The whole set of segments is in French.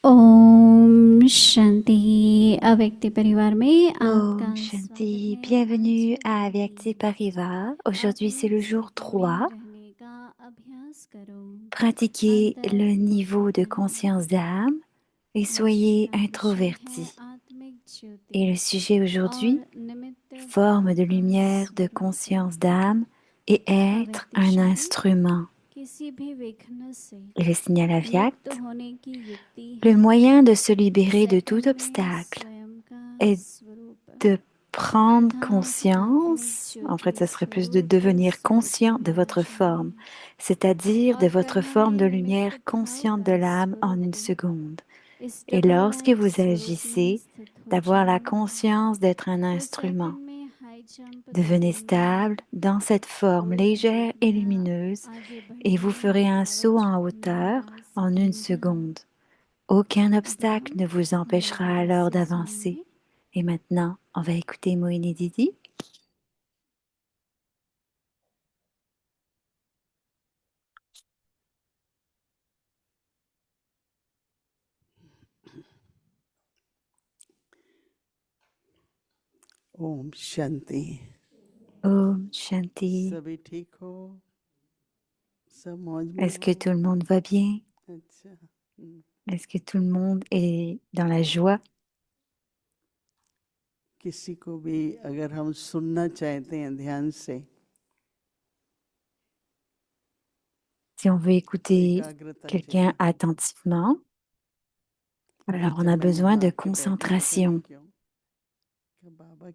ओम शांति अव्यक्ति परिवार में आपका Om स्वागत Shanti, है। आज bienvenue à Avyakti देखिए Parivar. आप Aujourd'hui, c'est भी le jour स्थिति में 3. रहने का अभ्यास करो। Pratiquez le अंतर niveau de मुक्त conscience d'âme et soyez आज का विषय है introverti. आत्मिक ज्योति Et le sujet aujourd'hui, और निमित्त forme de lumière de स्वरूप conscience d'âme et être अव्यक्ति un शरीर instrument. किसी भी विघ्न से Et le signal मुक्त Avyakt, होने की युक्ति le है। moyen de se libérer de tout second में obstacle स्वयं का est स्वरूप de prendre अर्थात आत्मिक conscience, en ज्योति fait, ça serait plus de स्वरूप devenir स्थित conscient de होना votre चाहिए forme, c'est-à-dire de और votre कर्म forme में de निमित्त lumière भाव consciente de का l'âme en une स्वरूप seconde. इस Et double lorsque light vous स्वरूप में agissez, स्थित हो d'avoir la जाए conscience d'être un तो instrument. सेकंड में हाई जंप Devenez करेंगे stable dans cette forme और légère et विद्या lumineuse आगे et vous बढ़ेंगे ferez un saut कवच en hauteur निवास en une बंधन। seconde. Aucun अब obstacle हम ne vous empêchera मोहिनी alors से d'avancer. सुनेंगे। Et maintenant, on va écouter Moini Didi. Om Shanti. Om Shanti. सभी ठीक हो? सब मौज में Est-ce हो? que tout le monde va bien? अच्छा। Est-ce que tout le monde est dans la joie? किसी को भी अगर हम सुनना चाहते हैं ध्यान से, Si on veut तो écouter एकाग्रता quelqu'un चाहिए। attentivement, alors on जब a मैं besoin यहाँ de आके बैठा पता नहीं concentration. क्यों कि बाबा,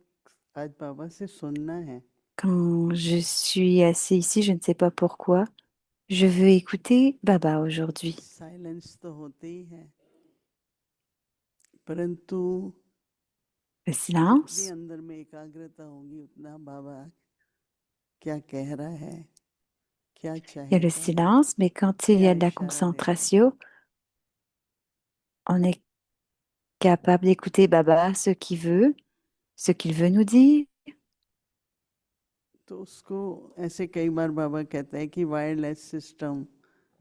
आज बाबा से सुनना है। Quand je suis assis ici, je ne sais pas pourquoi, je veux écouter Baba aujourd'hui. Silence तो होते ही है, परंतु Le जितनी silence, अंदर में एकाग्रता होगी उतना बाबा क्या कह रहा है, क्या il y a le चाहेगा, silence, mais quand il y क्या a de la इशारा दे रहा है। concentration, on est capable d'écouter Baba, ce qu'il veut nous dire. तो उसको ऐसे कई बार बाबा कहता है कि वायरलेस सिस्टम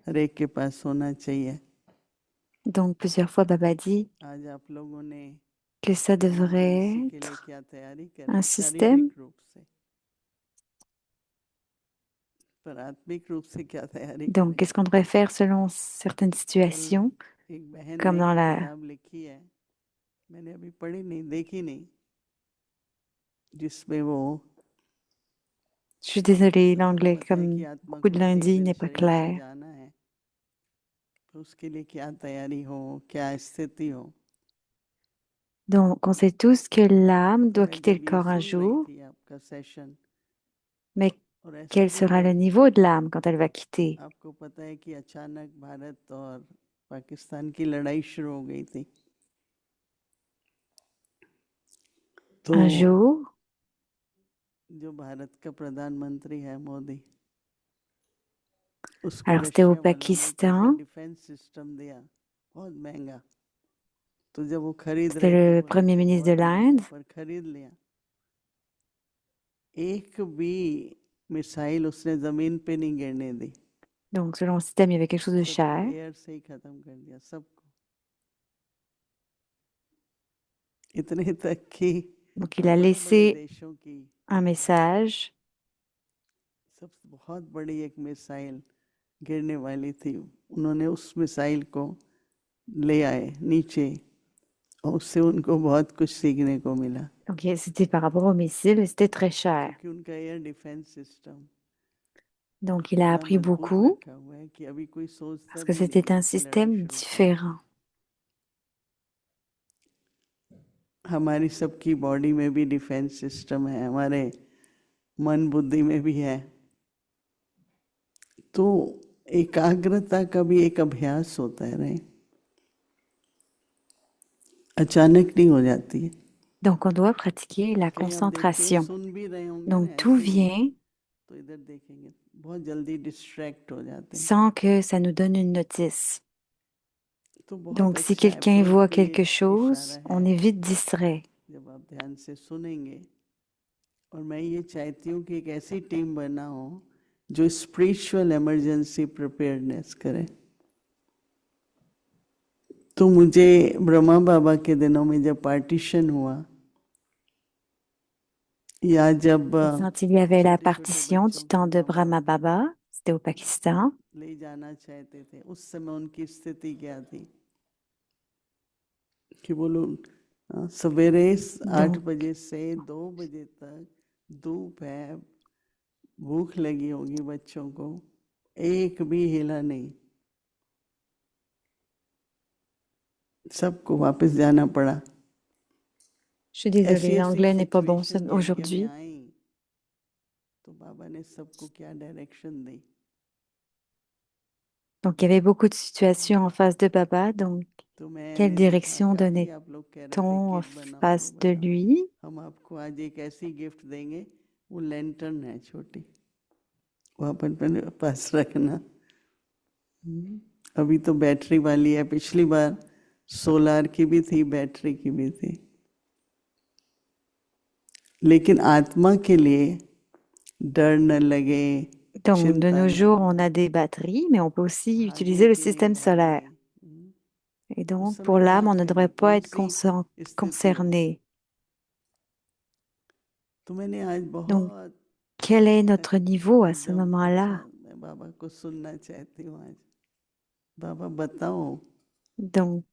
हर एक के पास होना चाहिए। Donc plusieurs fois, Baba dit आज आप लोगों ने que ça वहाँ पे devrait इसी के लिए être क्या तैयारी un करी système. शारीरिक रूप से, पर आत्मिक रूप से क्या तैयारी Donc, करें। qu'est-ce qu'on devrait faire selon certaines कल situations, एक बहन comme ने dans एक la... किताब लिखी है, मैंने अभी पढ़ी नहीं, देखी नहीं, जिसमें वो Je suis désolée, सबको l'anglais, बताए कि comme आत्मा beaucoup de को एक lundi, दिन n'est pas शरीर से clair. जाना है, तो उसके लिए क्या तैयारी हो, क्या स्थिति हो। Donc, on sait tous que l'âme तो doit मैं quitter le जब ये corps un सुन रही jour, थी आपका सेशन, mais और ऐसा quel भी sera है, le niveau de l'âme quand elle va quitter? आपको पता है कि अचानक भारत और पाकिस्तान की लड़ाई शुरू हो गई थी, तो Un jour, जो भारत का प्रधानमंत्री है मोदी, उसको alors c'était au रशिया वालों ने कैसा Pakistan, डिफेंस सिस्टम दिया, बहुत महंगा। तो जब वो खरीद c'était रहे थे, le बोले premier कि ministre बहुत de महंगा l'Inde. है, पर खरीद लिया। एक भी मिसाइल उसने जमीन पे नहीं गिरने दी, Donc, selon le système, il y avait quelque chose de सबको cher. एयर से ही खत्म कर दिया, सबको। इतने तक कि Donc, il a बड़े बड़े laissé देशों की un message. सब बहुत बड़ी एक मिसाइल गिरने वाली थी, उन्होंने उस मिसाइल को ले आए नीचे, और उससे उनको बहुत कुछ सीखने को मिला, Donc, c'était par rapport au missile et c'était très cher. क्योंकि उनका air defence system Donc, il a इतना appris मजबूत beaucoup रखा हुआ है कि अभी कोई सोचता parce que भी नहीं c'était है un कि लड़ाई système शुरू करें। différent. हमारी सबकी बॉडी में भी डिफेंस सिस्टम है, हमारे मन बुद्धि में भी है। तो एकाग्रता का भी एक अभ्यास होता है, नहीं अचानक नहीं हो जाती है। Donc, on doit pratiquer la कहीं आप देखते हैं, concentration. सुन भी रहे होंगे ना Donc, tout ऐसे ही, vient तो इधर देखेंगे बहुत जल्दी डिस्ट्रैक्ट हो जाते हैं। sans que ça nous donne une notice. तो बहुत Donc, si अच्छा quelqu'un voit quelque अप्रोप्रिएट इशारा chose, है on est vite distrait. जब आप ध्यान से सुनेंगे। और मैं ये चाहती हूँ कि एक ऐसी टीम बना हो जो स्पिरिचुअल इमरजेंसी प्रिपेयर्डनेस करे। तो मुझे ब्रह्मा बाबा के दिनों में जब पार्टीशन हुआ या जब Et quand il y avait la छोटे-छोटे partition du बच्चों temps को de बाबा Brahma Baba, c'était au Pakistan, ले जाना चाहते थे, उस समय उनकी स्थिति क्या थी कि वो लोग सवेरे 8 donc बजे से 2 बजे तक धूप है, भूख लगी होगी बच्चों को, एक भी हिला नहीं, सबको वापस जाना पड़ा। je suis désolée, ऐसी l'anglais n'est pas bon situation India में aujourd'hui. आई तो बाबा ने सबको क्या डायरेक्शन दी। Donc, il y avait beaucoup de situations en face de Baba. Donc, तो quelle मैंने देखा direction काफी आप लोग कह रहे थे donnait-on en गिफ्ट बनाओ तो face de बताओ, lui? हम आपको आज एक ऐसी गिफ्ट देंगे, वो लैंटर्न है छोटी, वो अपन पास रखना। अभी तो बैटरी वाली है, पिछली बार सोलार की भी थी, बैटरी की भी थी। लेकिन आत्मा के लिए डर न लगे, Donc, de चिंता nos न jours, on हो, a des batteries, mais on peut aussi भागने utiliser le की नहीं système solaire. भागे। Et उस donc, समय pour l'âme, कहाँ on ne थे devrait वो, pas कौन être सी स्थिति हो। concerné. तो मैंने आज Donc, बहुत quel est notre niveau à ce एकदम moment-là? ऐसा मैं बाबा को सुनना चाहती हूँ आज, बाबा बताओ। Donc,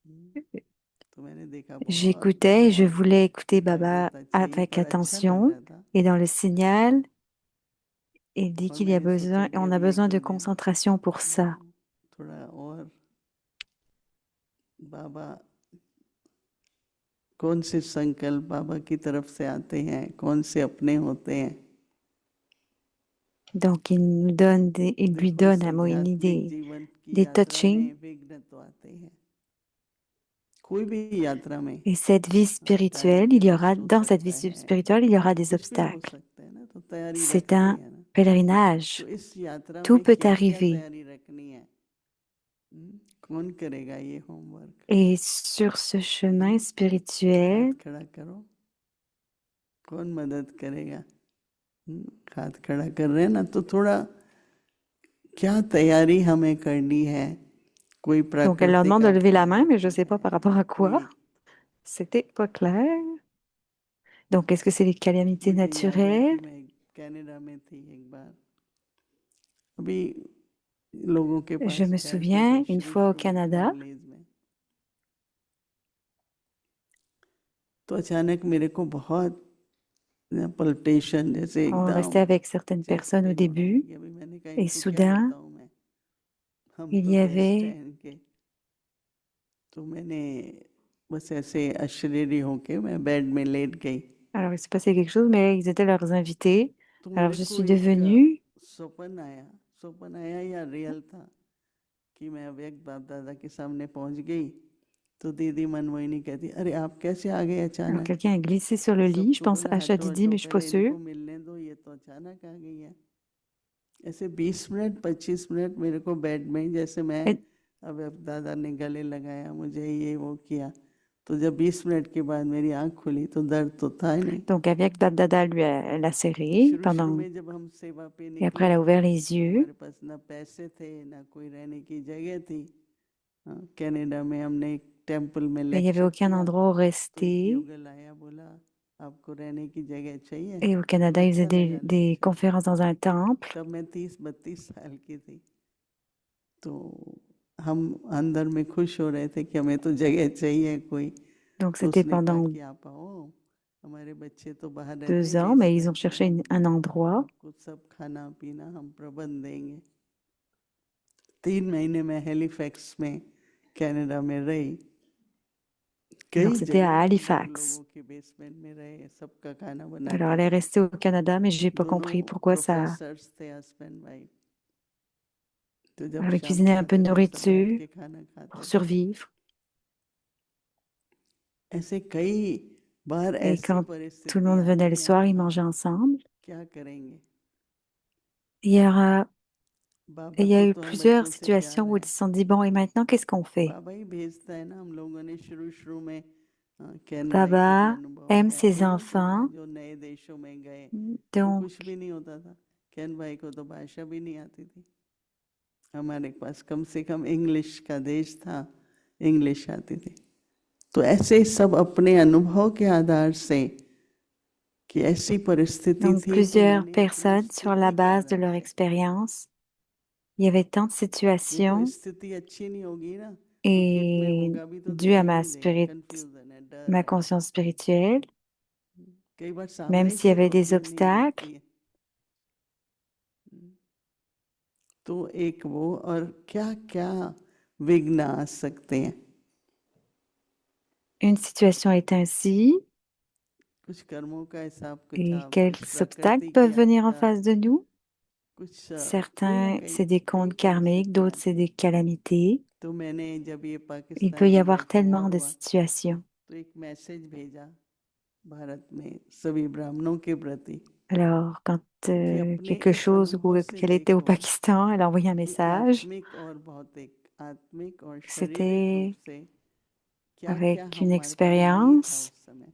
तो मैंने देखा बहुत j'écoutais et je बहुत voulais écouter दिखाई Baba देता चाहिए, avec पर अच्छा लग attention. रहा था। Et dans le signal, il dit और qu'il y a मैंने सोचा besoin, कि on a अभी एक besoin दो de दिन concentration pour ça. थोड़ा और बाबा कौन से संकल्प बाबा की तरफ से आते हैं, कौन से अपने होते हैं। Donc, il lui देखो इस donne à moi une आध्यात्मिक idée, जीवन की des यात्रा touching. में विघ्न तो आते हैं, कोई भी यात्रा में। Et cette vie spirituelle, il y aura, dans cette vie spirituelle, il y aura des कुछ भी हो obstacles. सकता है ना, तो तैयारी C'est रखनी un है ना। pèlerinage. तो इस यात्रा Tout में peut क्या क्या arriver. तैयारी रखनी है, कौन करेगा ये homework. Et sur ce chemin spirituel, हाथ खड़ा करो, कौन मदद करेगा। हाथ खड़ा कर रहे हैं ना, तो थोड़ा क्या तैयारी हमें करनी है। कोई donc elle leur प्राकृतिक demande de lever la आपदा main, mais je ne आती sais pas par है, rapport à quoi. कोई C'était pas clair. Donc, est-ce que c'est les calamités मुझे याद है naturelles? कि मैं कनाडा में थी एक बार, अभी लोगों के Je पास me ठहरते थे souviens, une शुरू fois au शुरू में Canada, फैमिलीज में, तो अचानक मेरे को बहुत पल्टेशन जैसे on एकदम restait avec certaines chest personnes au pain होने début, लगी। अभी मैंने कहा et इनको क्या soudain, बताऊं मैं, हम il तो y गेस्ट हैं avait, इनके। तो मैंने बस ऐसे अशरीरी होके मैं बेड में लेट गई। alors il s'est passé quelque chose, mais ils étaient leurs invités. तो Alors, मेरे je को suis एक devenue, स्वप्न आया या रियल था कि मैं अव्यक्त बाप दादा के सामने पहुंच गई। तो दीदी मनमोहिनी कहती, अरे आप कैसे आ गए alors अचानक। quelqu'un a glissé sur le lit, je सबको pense बोला à हटो Didi, हटो, mais je suis pas पहले sûre. इनको मिलने दो, ये तो अचानक आ गई है। ऐसे 20 मिनट 25 मिनट मेरे को बेड में, जैसे मैं Et अव्यक्त दादा ने गले लगाया मुझे, ये वो किया। तो जब 20 मिनट के बाद मेरी आंख खुली तो दर्द तो था ही नहीं। donc, avec Bab Dada, l'a serré शुरू pendant, में जब हम सेवा पे et après, elle निकले a ouvert les तो yeux. हमारे पास ना पैसे थे ना कोई रहने की जगह थी। कनाडा में हमने एक टेम्पल में Et il n'y avait lecture aucun किया, endroit où तो एक rester. युगल आया, बोला आपको रहने की जगह चाहिए। Et au Canada, ils faisaient अच्छा लगा des lecture. conférences dans un temple. तब मैं 30-32 साल की थी। तो हम अंदर में खुश हो रहे थे कि हमें तो जगह चाहिए कोई। Donc, तो c'était उसने कहा pendant कि आप आओ, हमारे बच्चे तो बाहर रहते 2 हैं ans, mais ils ont basement cherché में, un endroit. आपको सब खाना पीना हम प्रबंध देंगे। 3 महीने में हैलिफैक्स में कनाडा में रही, Alors, कई c'était à जगह हम Halifax. लोगों के बेसमेंट में रहे, सबका खाना Alors, बनाती elle est थी। restée au Canada, mais j'ai pas दोनों compris pourquoi ça. प्रोफेसर्स थे, हस्बैंड वाइफ। तो जब Alors, elle शाम cuisinait को un peu de आते थे सब बैठ nourriture के खाना pour खाते थे। survivre. ऐसे कई बार Et ऐसी quand tout le परिस्थिति monde venait आती le है, soir, ils हम mangeaient ensemble. क्या करेंगे। Il y aura, Baba il y a को eu तो हम plusieurs बच्चों से situations प्यार où ils है, se sont dit, bon, et maintenant, qu'est-ce qu'on fait? बाबा ही भेजता है ना। हम लोगों ने शुरू शुरू में कैन भाई का जो Baba अनुभव aime है, ses लोगों को ना enfants, जो नए देशों में गए तो donc कुछ भी नहीं होता था। कैन भाई को तो भाषा भी नहीं आती थी, हमारे पास कम से कम इंग्लिश का देश था, इंग्लिश आती थी। तो ऐसे सब अपने अनुभव के आधार से कि ऐसी परिस्थिति Donc, थी तो plusieurs मैंने personnes, उस sur la स्थिति के base de leur आधार से, expérience, il y avait tant de देखो situations स्थिति अच्छी नहीं होगी ना तो किट में et होगा भी तो dû à दिखाई नहीं देगा, कंफ्यूजन है, डर ma है, conscience spirituelle, कई बार même सामने s'il y से avait des होती है, नहीं obstacles, दिखती है। तो एक वो, और क्या क्या विघ्न आ सकते हैं, une situation est ainsi कुछ कर्मों का हिसाब et किताब, quels कुछ obstacles प्रकृति की peuvent venir en आपदा, face de nous. कुछ कोई ना Certains, कई c'est des कई comptes karmiques, परिस्थितियां d'autres, c'est आती हैं। des calamités. तो मैंने जब ये Il peut पाकिस्तान y में avoir बैठा हुआ tellement de हुआ situations. तो एक मैसेज भेजा भारत में सभी ब्राह्मणों के प्रति Alors, quand कि अपने quelque इस chose ou अनुभव से qu'elle était au देखो Pakistan, elle a envoyé un कि message. आत्मिक और भौतिक, आत्मिक और शारीरिक रूप C'était से क्या क्या avec une हमारे पर नहीं था expérience. उस समय।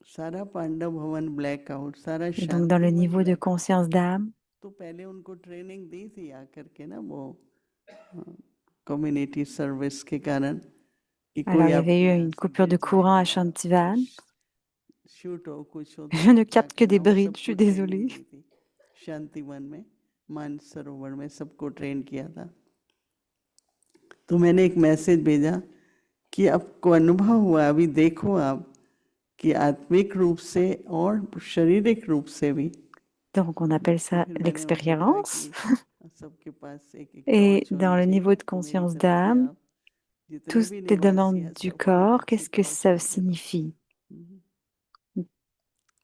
सारा पांडव भवन ब्लैकआउट, सारा Et donc, dans le Shantivan niveau de blackout. conscience d'âme, तो पहले उनको ट्रेनिंग दी थी आकर के ना, वो कम्युनिटी सर्विस के कारण कि alors कोई il y avait आपके eu यहाँ une से coupure गिर de जाए courant à या Shantivan. शूट हो कुछ हो Je तो ne क्या capte que करना, des वो brides, je सबको suis ट्रेनिंग désolée. दी थी शांतिवन में, मानसरोवर में सबको ट्रेन किया था। तो मैंने एक मैसेज भेजा कि आपको अनुभव हुआ, अभी देखो आप कि आत्मिक रूप से और शारीरिक रूप से भी। Donc, on appelle तो ça फिर मैंने उनको कहा l'expérience. कि सबके पास एक एक Et टॉर्च dans होनी le niveau चाहिए, de तो मेरी conscience तरफ से d'âme, आप जितने toutes भी les निवासी demandes हैं du सबको एक corps, अच्छी qu'est-ce que टॉर्च ça लेके दो। signifie?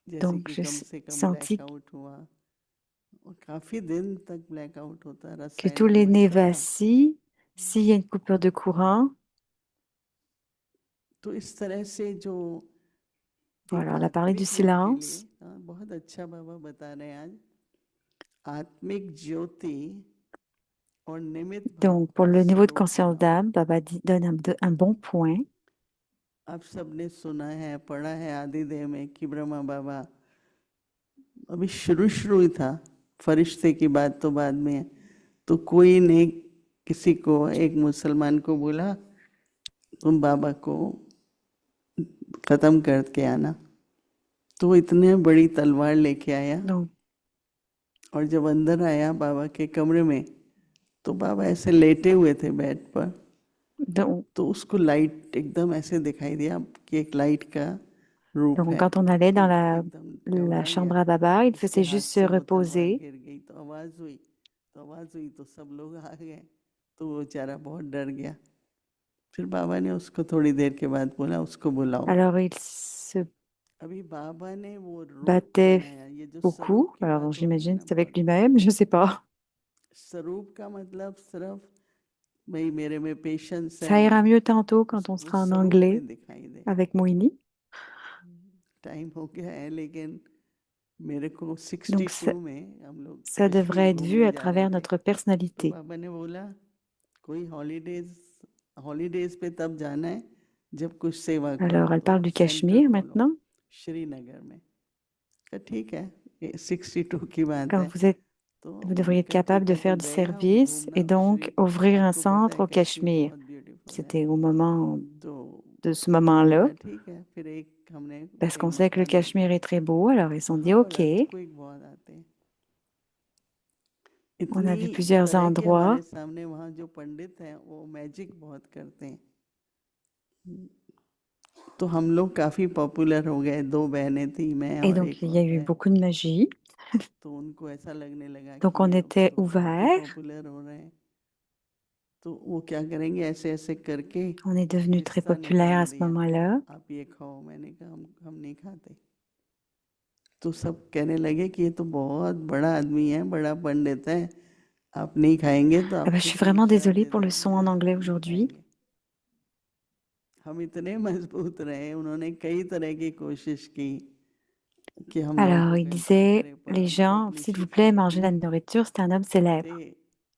जैसे Donc, कि je कम से कम sentis ब्लैकआउट हुआ और काफी दिन तक ब्लैकआउट होता रहा, que tous les साइलेंट रहा। Nevassis, s'il y a une coupure de courant, तो इस तरह से जो एक voilà, on a parlé du आत्मिक रूप के लिए, silence. बहुत अच्छा बाबा बता रहे हैं आज, आत्मिक ज्योति और निमित्त भाव Donc, pour का le niveau de स्वरूप conscience बनाओ। d'âme, Baba donne un bon point. आप सबने सुना है, पढ़ा है आदिदेव में कि ब्रह्मा बाबा, अभी शुरू शुरू ही था, फरिश्ते की बात तो बाद में है, तो कोई ने किसी को, एक मुसलमान को बोला तुम बाबा को खत्म करके आना, तो वो इतने बड़ी तलवार लेके आया। Donc, और जब अंदर आया बाबा के कमरे में तो बाबा ऐसे लेटे हुए थे बेड पर, donc, तो उसको लाइट एकदम ऐसे दिखाई दिया कि एक लाइट का रूप donc, है, quand on allait तो dans एकदम la घबरा chambre गया। à Baba, il उसके faisait हाथ juste se से वो तलवार reposer. गिर गई, तो आवाज हुई, तो सब लोग आ गए, तो वो बेचारा बहुत डर गया। फिर बाबा ने उसको थोड़ी देर के बाद बोला उसको बुलाओ। Alors, il se अभी बाबा ने वो रूप battait बनाया, ये जो स्वरूप beaucoup. की Alors, बात होती है j'imagine ना, c'est avec बहुत lui-même, je sais pas. स्वरूप का मतलब सिर्फ भाई मेरे में पेशेंस Ça है, ira mieux tantôt quand on वो sera en स्वरूप anglais में दिखाई दे। avec Moini. टाइम हो गया है, लेकिन मेरे को Donc, 62 में हम लोग ça कश्मीर devrait être vu घूमने à जा रहे travers थे, notre तो personnalité. बाबा ने बोला कोई हॉलीडेज पे तब जाना है जब कुछ सेवा करो, Alors, elle तो parle du सेंटर Cachemire खोलो maintenant. श्रीनगर में। तो ठीक है, ये 62 की बात Quand है। vous तो devriez मैंने être कहा capable ठीक de है, तो faire du गए हम service et घूमना donc श्री, ouvrir un आपको पता centre है au कश्मीर Cachemire. बहुत ब्यूटीफुल है। C'était au moment तो de ce मैंने moment-là, कहा ठीक है, फिर एक हमने parce qu'on train sait que le निकाली। Cachemire est très beau. Alors, ils se sont dit, वहां पर OK, अर्थक्वेक बहुत आते हैं, on a इतनी vu plusieurs तरह के endroits. हमारे सामने वहाँ जो पंडित हैं वो मैजिक बहुत करते हैं। तो हम लोग काफी पॉपुलर हो गए, 2 बहनें थी, मैं Et और donc, एक il y और a eu है। beaucoup de magie. तो उनको ऐसा लगने लगा Donc, कि on अब était तो काफी ouverts. पॉपुलर हो रहे हैं, तो वो क्या करेंगे, ऐसे ऐसे करके On est devenu très हिस्सा populaire à निकाल ce दिया, moment-là. आप ये खाओ। मैंने कहा हम नहीं खाते। तो सब कहने लगे कि ये तो बहुत बड़ा आदमी है, बड़ा पंडित है, आप नहीं खाएंगे तो Ah bah, je आपको suis कोई vraiment श्राप désolée दे pour le देंगे। son en anglais हम नहीं aujourd'hui. खाएंगे। हम इतने मजबूत रहे, उन्होंने कई तरह की कोशिश की कि हम लोगों Alors, को il कंट्रोल disait, करे, पर les हम gens, बहुत s'il vous ऋषि plaît, थे, mangez la nourriture. C'était un homme célèbre,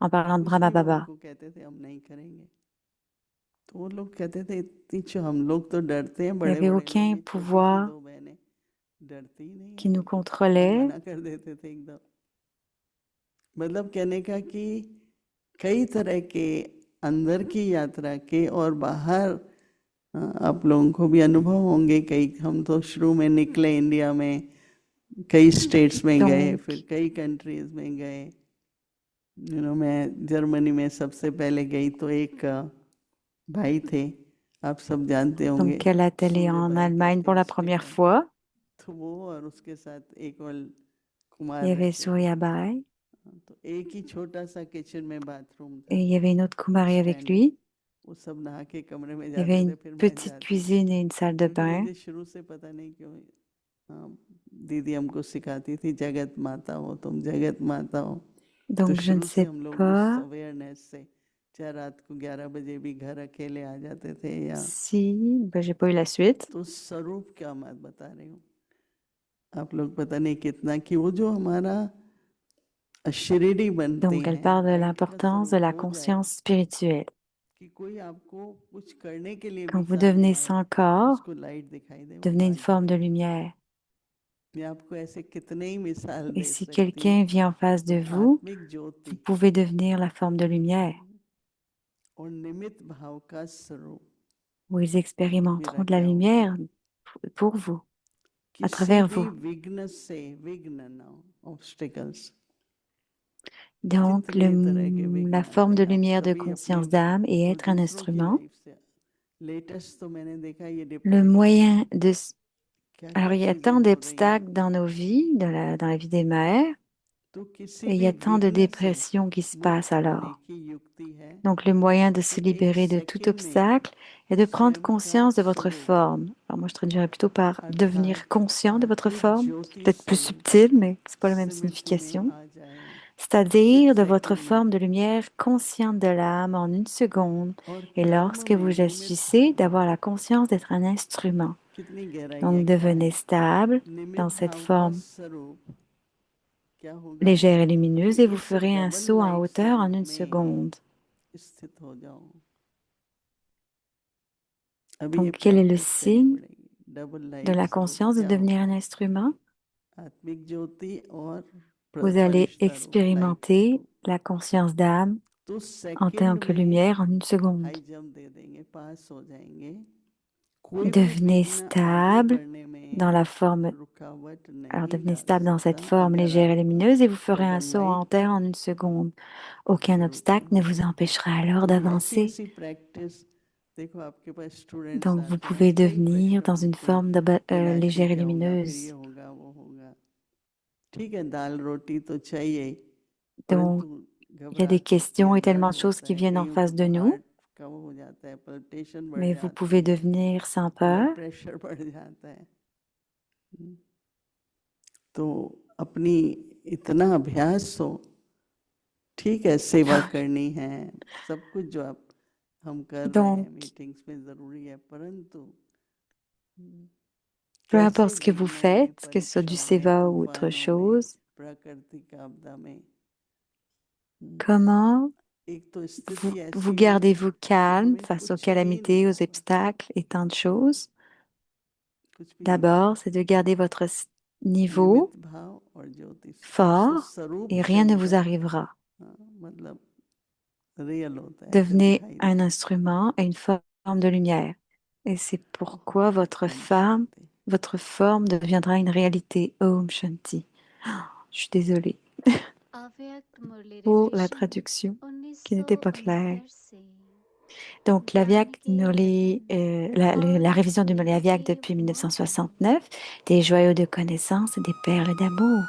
en parlant de कुछ Brahma भी वो Baba. उनको कहते थे हम नहीं करेंगे, तो वो लोग कहते थे इतनी हम लोग तो डरते हैं, Il n'y बड़े avait बड़े लोग, aucun ये छोटी सी pouvoir 2 बहनें डरती ही नहीं है, qui nous वो तो contrôlait. मना कर देते थे एकदम। मतलब कहने का कि कई तरह के अंदर की यात्रा के और बाहर आप लोगों को भी अनुभव होंगे। कई हम तो शुरू में निकले इंडिया में, कई स्टेट्स में गए, Donc, फिर कई कंट्रीज में गए। मैं जर्मनी में सबसे पहले गई तो एक भाई थे, आप सब जानते होंगे, donc elle est allée en सूर्यबाई Allemagne pour करके la première स्टेशन। fois. तो वो और उसके साथ एक और Il कुमार y avait रहते थे। Surya Bai तो एक ही छोटा सा किचन में बाथरूम था, et il y avait une autre Kumari avec standing. lui. वो सब नहा के कमरे में Il y avait जाते थे, une फिर मैं petite जाती, cuisine et une salle de क्योंकि bain. मुझे शुरू से पता नहीं क्यों दीदी हमको सिखाती थी, जगत माता हो तुम, जगत माता हो। तो Donc, je ne शुरू से sais हम लोग उस pas अवेयरनेस से, चाहे रात को 11 बजे भी घर अकेले आ जाते थे, या si, ben, j'ai pas eu la suite. तो स्वरूप क्या मैं बता रही हूँ, आप लोग पता नहीं कितना, कि वो जो हमारा शिरडी बनते Donc, elle हैं, parle de लाइट का l'importance de स्वरूप la हो जाए, conscience spirituelle. कि कोई आपको कुछ करने के लिए Quand भी vous सामने devenez आए, sans corps, उसको लाइट दिखाई दे, वो devenez une भाग forme de जाए। lumière. मैं आपको ऐसे कितने ही मिसाल Et दे si सकती हूँ। quelqu'un vient en face de तो vous, आत्मिक vous ज्योति pouvez devenir la forme de lumière और निमित्त भाव का स्वरूप où ils expérimenteront मेरा de la क्या होगा, lumière pour vous, à किसी travers भी vous. विघ्न से, विघ्न ना, ऑब्स्टिकल्स, Donc, कितने तरह के विघ्न la forme आते de हैं, आप lumière de सभी अपनी conscience d'âme et और être un दूसरों की instrument, लाइफ से। लेटेस्ट तो मैंने देखा ये le डिप्रेशन, moyen de... क्या Alors, क्या il y a चीजें tant हो रही हैं, d'obstacles dans nos vies, dans la vie des mères, तो किसी et il y भी a tant de विघ्न से dépressions qui se passent मुक्त होने alors. की युक्ति है Donc, le moyen de se कि एक libérer de tout सेकंड में obstacle est de prendre स्वयं का conscience de votre स्वरूप, forme. Alors, moi, je traduirais plutôt par अर्थात devenir conscient de votre आत्मिक forme. C'est ज्योति peut-être plus स्वरूप subtil, mais c'est pas la même स्मृति में signification. आ जाए C'est-à-dire एक de votre सेकंड में। forme de lumière consciente de l'âme en une seconde. और Et कर्म lorsque में vous निमित्त agissez, भाव, d'avoir la conscience d'être un instrument. कितनी गहराई है Donc, क्या devenez है, stable dans निमित्त cette भाव का forme स्वरूप क्या होगा, légère et कि lumineuse et vous उस ferez un double saut en light hauteur en स्वरूप une में seconde. स्थित हो जाओ। अभी ये Donc, quel est le practice करनी signe पड़ेगी, डबल de लाइट la स्वरूप conscience de क्या devenir un होगा, instrument? आत्मिक ज्योति और Vous allez फरिश्ता रूप, लाइट expérimenter रूप। la conscience d'âme तो en tant सेकंड que में lumière en une seconde. High jump दे देंगे, पास हो जाएंगे, कोई भी Devenez विघ्न आगे stable बढ़ने dans में la forme. रुकावट Alors, नहीं devenez डाल stable dans cette सकता, forme अगर légère et आप lumineuse et vous ferez un double saut en light terre en une seconde. Aucun स्वरूप में obstacle ne हो vous जाए। empêchera alors तो ऐसी d'avancer. ऐसी प्रैक्टिस, देखो आपके पास स्टूडेंट्स Donc, vous आते हैं, pouvez कई devenir प्रश्न dans une पूछते हैं, forme मीनाक्षी légère et क्या होगा, फिर ये lumineuse. होगा वो होगा। ठीक है, दाल रोटी तो चाहिए, Donc, परंतु il y a des घबराहट होती questions है, et tellement दर्द de choses होता qui है, viennent en कईयों को face de तो nous, हार्ट का वो हो जाता है, पल्पिटेशन बढ़ mais vous जाती pouvez है, devenir sans peur. Blood pressure बढ़ जाता है। तो अपनी इतना अभ्यास हो, ठीक है सेवा करनी है, सब कुछ जो आप हम कर रहे हैं Donc, मीटिंग्स में जरूरी है, परंतु peu importe कैसे ce que vous विघ्नों में, faites, que ce soit du परीक्षाओं में, seva ou autre तूफानों में, chose, प्राकृतिक आपदा में, comment एक तो vous, स्थिति vous ऐसी हो gardez-vous कि calme हमें face aux कुछ भी नहीं calamités, aux होगा, obstacles et tant de choses? कुछ भी नहीं D'abord, होगा, c'est de garder votre niveau निमित्त भाव और ज्योति उस fort स्वरूप et से rien ne vous उनका, arrivera. मतलब रियल होता है, ऐसे Devenez दिखाई un देता है, instrument et une forme de lumière. Et c'est pourquoi Om Shanti. votre forme deviendra une réalité. Om Shanti. Je suis désolée अव्यक्त मुरली pour la revision traduction qui n'était pas claire. 1969 से Donc, ज्ञान के रतन la और révision du Murli Avyak स्मृति depuis मधुर 1969, des joyaux de connaissances et des perles d'amour.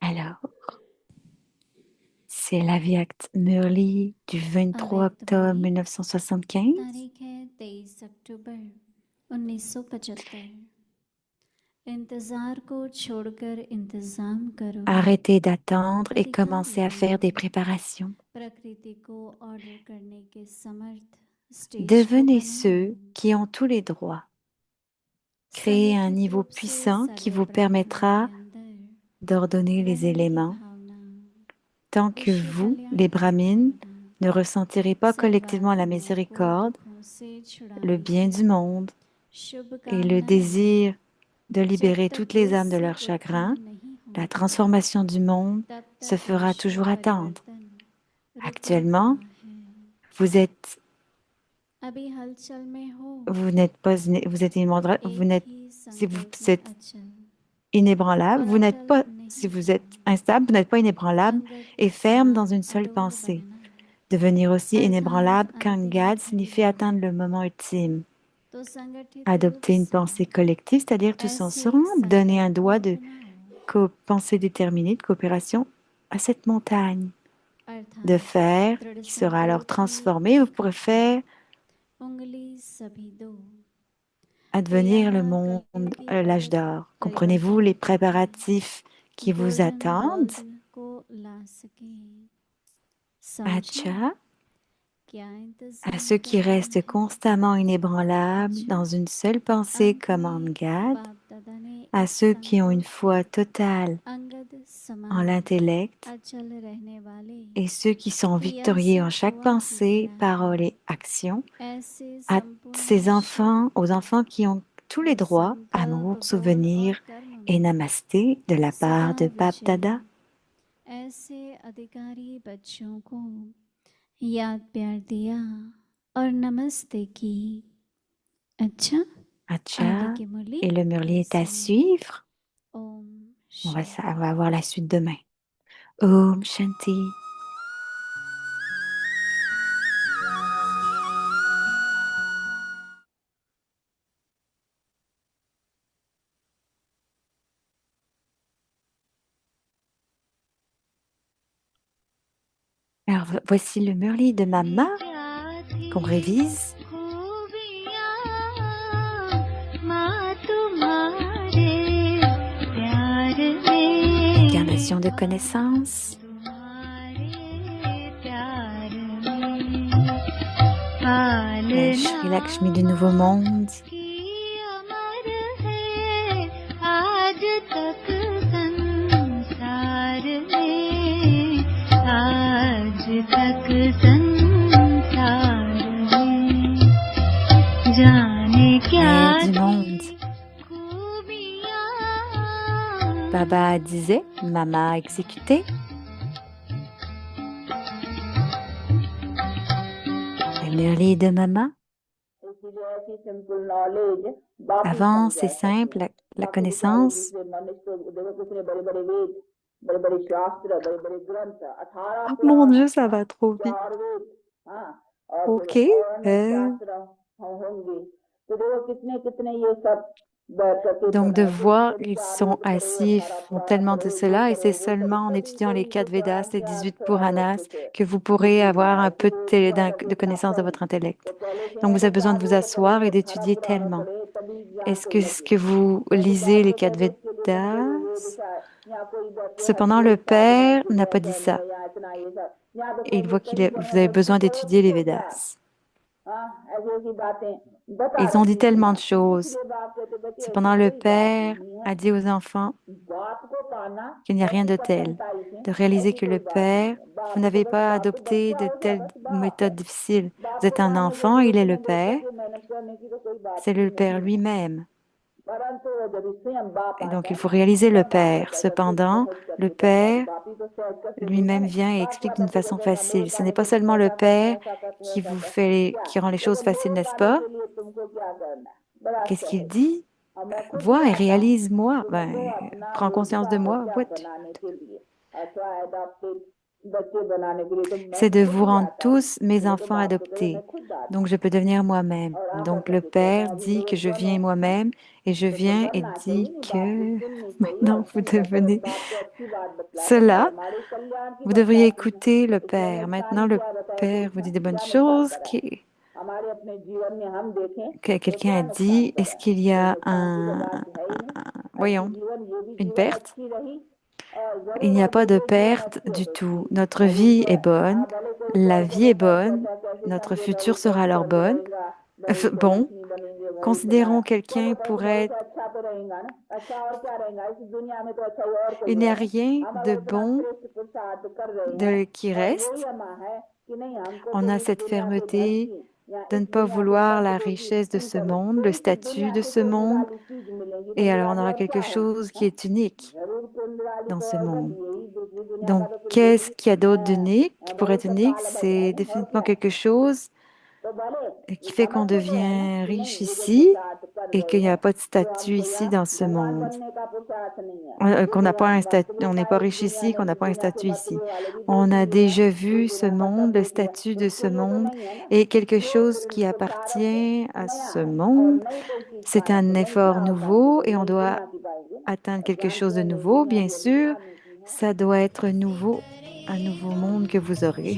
Alors, c'est l'Avyakt Murli du 23 अव्यक्त octobre मुरली 1975. तारीख है 23 अक्टूबर 1975। इंतजार को छोड़कर इंतजाम करो, Arrêtez d'attendre et अधिकार commencez à faire des लगाओ, préparations. प्रकृति को ऑर्डर करने के समर्थ स्टेज को Devenez ceux बनाओ, qui ont tous les droits. Créez un समुचित niveau रूप से puissant qui सर्व vous ब्राह्मणों के permettra अंदर d'ordonner les रहने की éléments भावना, tant que विश्व vous, कल्याण les की brahmines, भावना, ne ressentirez pas collectivement la सर्वात्माओं को miséricorde, दुखों le bien du monde et le désir de libérer toutes les âmes de leur chagrin, la transformation du monde se fera toujours attendre. Actuellement, vous êtes si vous êtes inébranlable, vous n'êtes pas, si vous êtes instable, vous n'êtes pas inébranlable et ferme dans une seule pensée. Devenir aussi inébranlable qu'Angad signifie atteindre le moment ultime. Adopter une pensée collective, c'est-à-dire tous ensemble, donner un doigt de pensée déterminée, de coopération à cette montagne de fer qui sera alors transformée. Vous pourrez faire advenir le monde, l'âge d'or. Comprenez-vous les préparatifs qui vous attendent? Acha, à ceux qui restent constamment inébranlables dans une seule pensée comme Angad, à ceux qui ont une foi totale en l'intellect et ceux qui sont victorieux en chaque pensée, parole et action, à ces enfants, aux enfants qui ont tous les droits, amour, souvenir et namasté de la part de Bap Dada. ऐसे अधिकारी बच्चों को याद प्यार दिया और नमस्ते की. अच्छा, Acha, et le murli est à suivre. Om On va voir la suite demain. Om Shanti. Alors, voici le murli de Mama qu'on révise. Incarnation de connaissance. La Shri Lakshmi du Nouveau Monde. Mère du monde. Baba disait, Mama exécutait. Le murli de Mama. Avant, c'est simple, la connaissance. Oh mon Dieu, ça va trop vite. Ok. Donc de voir, ils sont assis, ils font tellement de cela, et c'est seulement en étudiant les 4 Védas, les 18 Puranas, que vous pourrez avoir un peu de connaissance de votre intellect. Donc vous avez besoin de vous asseoir et d'étudier tellement. Est-ce que vous lisez les 4 Védas? Cependant, le Père n'a pas dit ça. Et il voit vous avez besoin d'étudier les Védas. Ils ont dit tellement de choses. Cependant, le Père a dit aux enfants qu'il n'y a rien de tel. De réaliser que le Père, vous n'avez pas adopté de telles méthodes difficiles. Vous êtes un enfant, il est le Père. C'est le Père lui-même. Et donc, il faut réaliser le Père. Cependant, le Père lui-même vient et explique d'une façon facile. Ce n'est pas seulement le Père qui rend les choses faciles, n'est-ce pas? Qu'est-ce qu'il dit? Vois et réalise-moi. Prends conscience de moi. C'est de vous rendre tous mes enfants adoptés. Donc, je peux devenir moi-même. Donc, le Père dit que je viens moi-même et je viens et dit que maintenant, vous devenez cela. Vous devriez écouter le Père. Maintenant, le Père vous dit de bonnes choses. Que quelqu'un a dit, est-ce qu'il y a une perte? Il n'y a pas de perte du tout. Notre vie est bonne, la vie est bonne, notre futur sera alors bon. Considérons quelqu'un pour être... Il n'y a rien de bon qui reste. On a cette fermeté de ne pas vouloir la richesse de ce monde, le statut de ce monde. Et alors, on aura quelque chose qui est unique dans ce monde. Donc, qu'est-ce qu'il y a d'autre d'unique, qui pourrait être unique? C'est définitivement quelque chose qui fait qu'on devient riche ici et qu'il n'y a pas de statut ici dans ce monde. Qu'on n'a pas un statut, on n'est pas riche ici, qu'on n'a pas un statut ici. On a déjà vu ce monde, le statut de ce monde et quelque chose qui appartient à ce monde. C'est un effort nouveau et on doit atteindre quelque chose de nouveau, bien sûr. Ça doit être nouveau, un nouveau monde que vous aurez.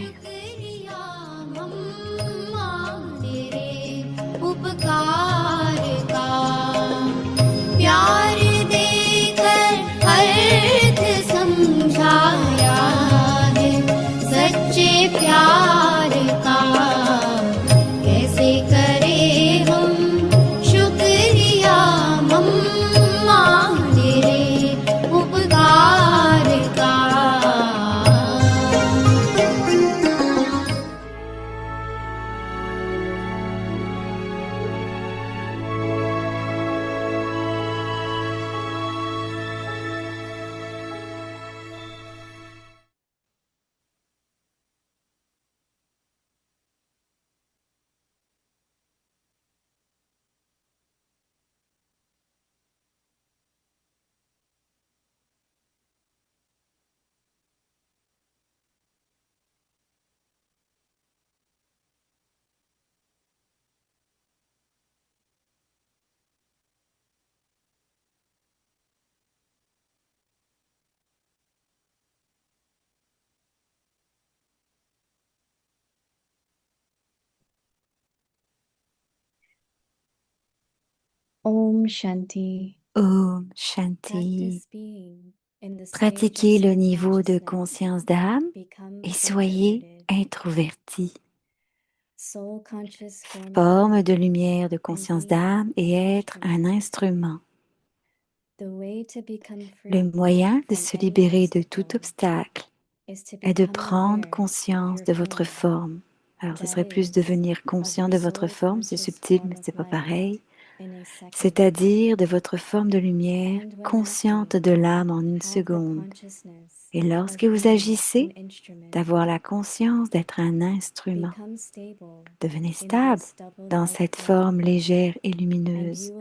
Om Shanti. Om Shanti. Pratiquez le niveau de conscience d'âme et soyez introverti. Forme de lumière de conscience d'âme et être un instrument. Le moyen de se libérer de tout obstacle est de prendre conscience de votre forme. Alors, ce serait plus devenir conscient de votre forme, c'est subtil, mais c'est pas pareil. C'est-à-dire de votre forme de lumière, consciente de l'âme en une seconde. Et lorsque vous agissez, d'avoir la conscience d'être un instrument. Devenez stable dans cette forme légère et lumineuse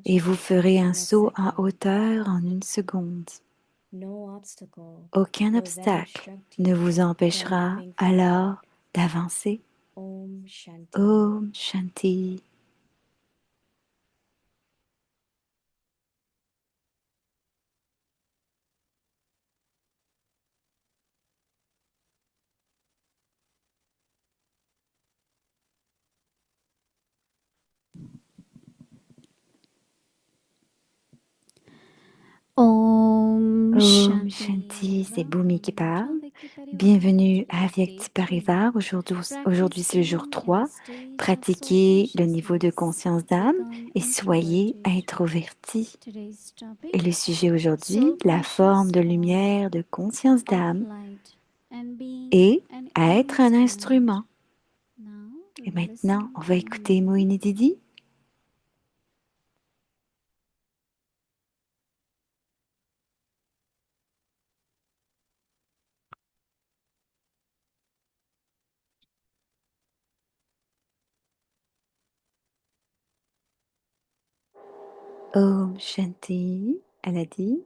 et vous ferez un saut en hauteur en une seconde. Aucun obstacle ne vous empêchera alors d'avancer. Om Shanti. Om Shanti, c'est Bhumi qui parle. Bienvenue à Avyakti Parivar. Aujourd'hui, c'est le jour 3. Pratiquez le niveau de conscience d'âme et soyez introvertis. Et le sujet aujourd'hui, la forme de lumière de conscience d'âme et être un instrument. Et maintenant, on va écouter Mohini Didi. Om Shanti, elle a dit.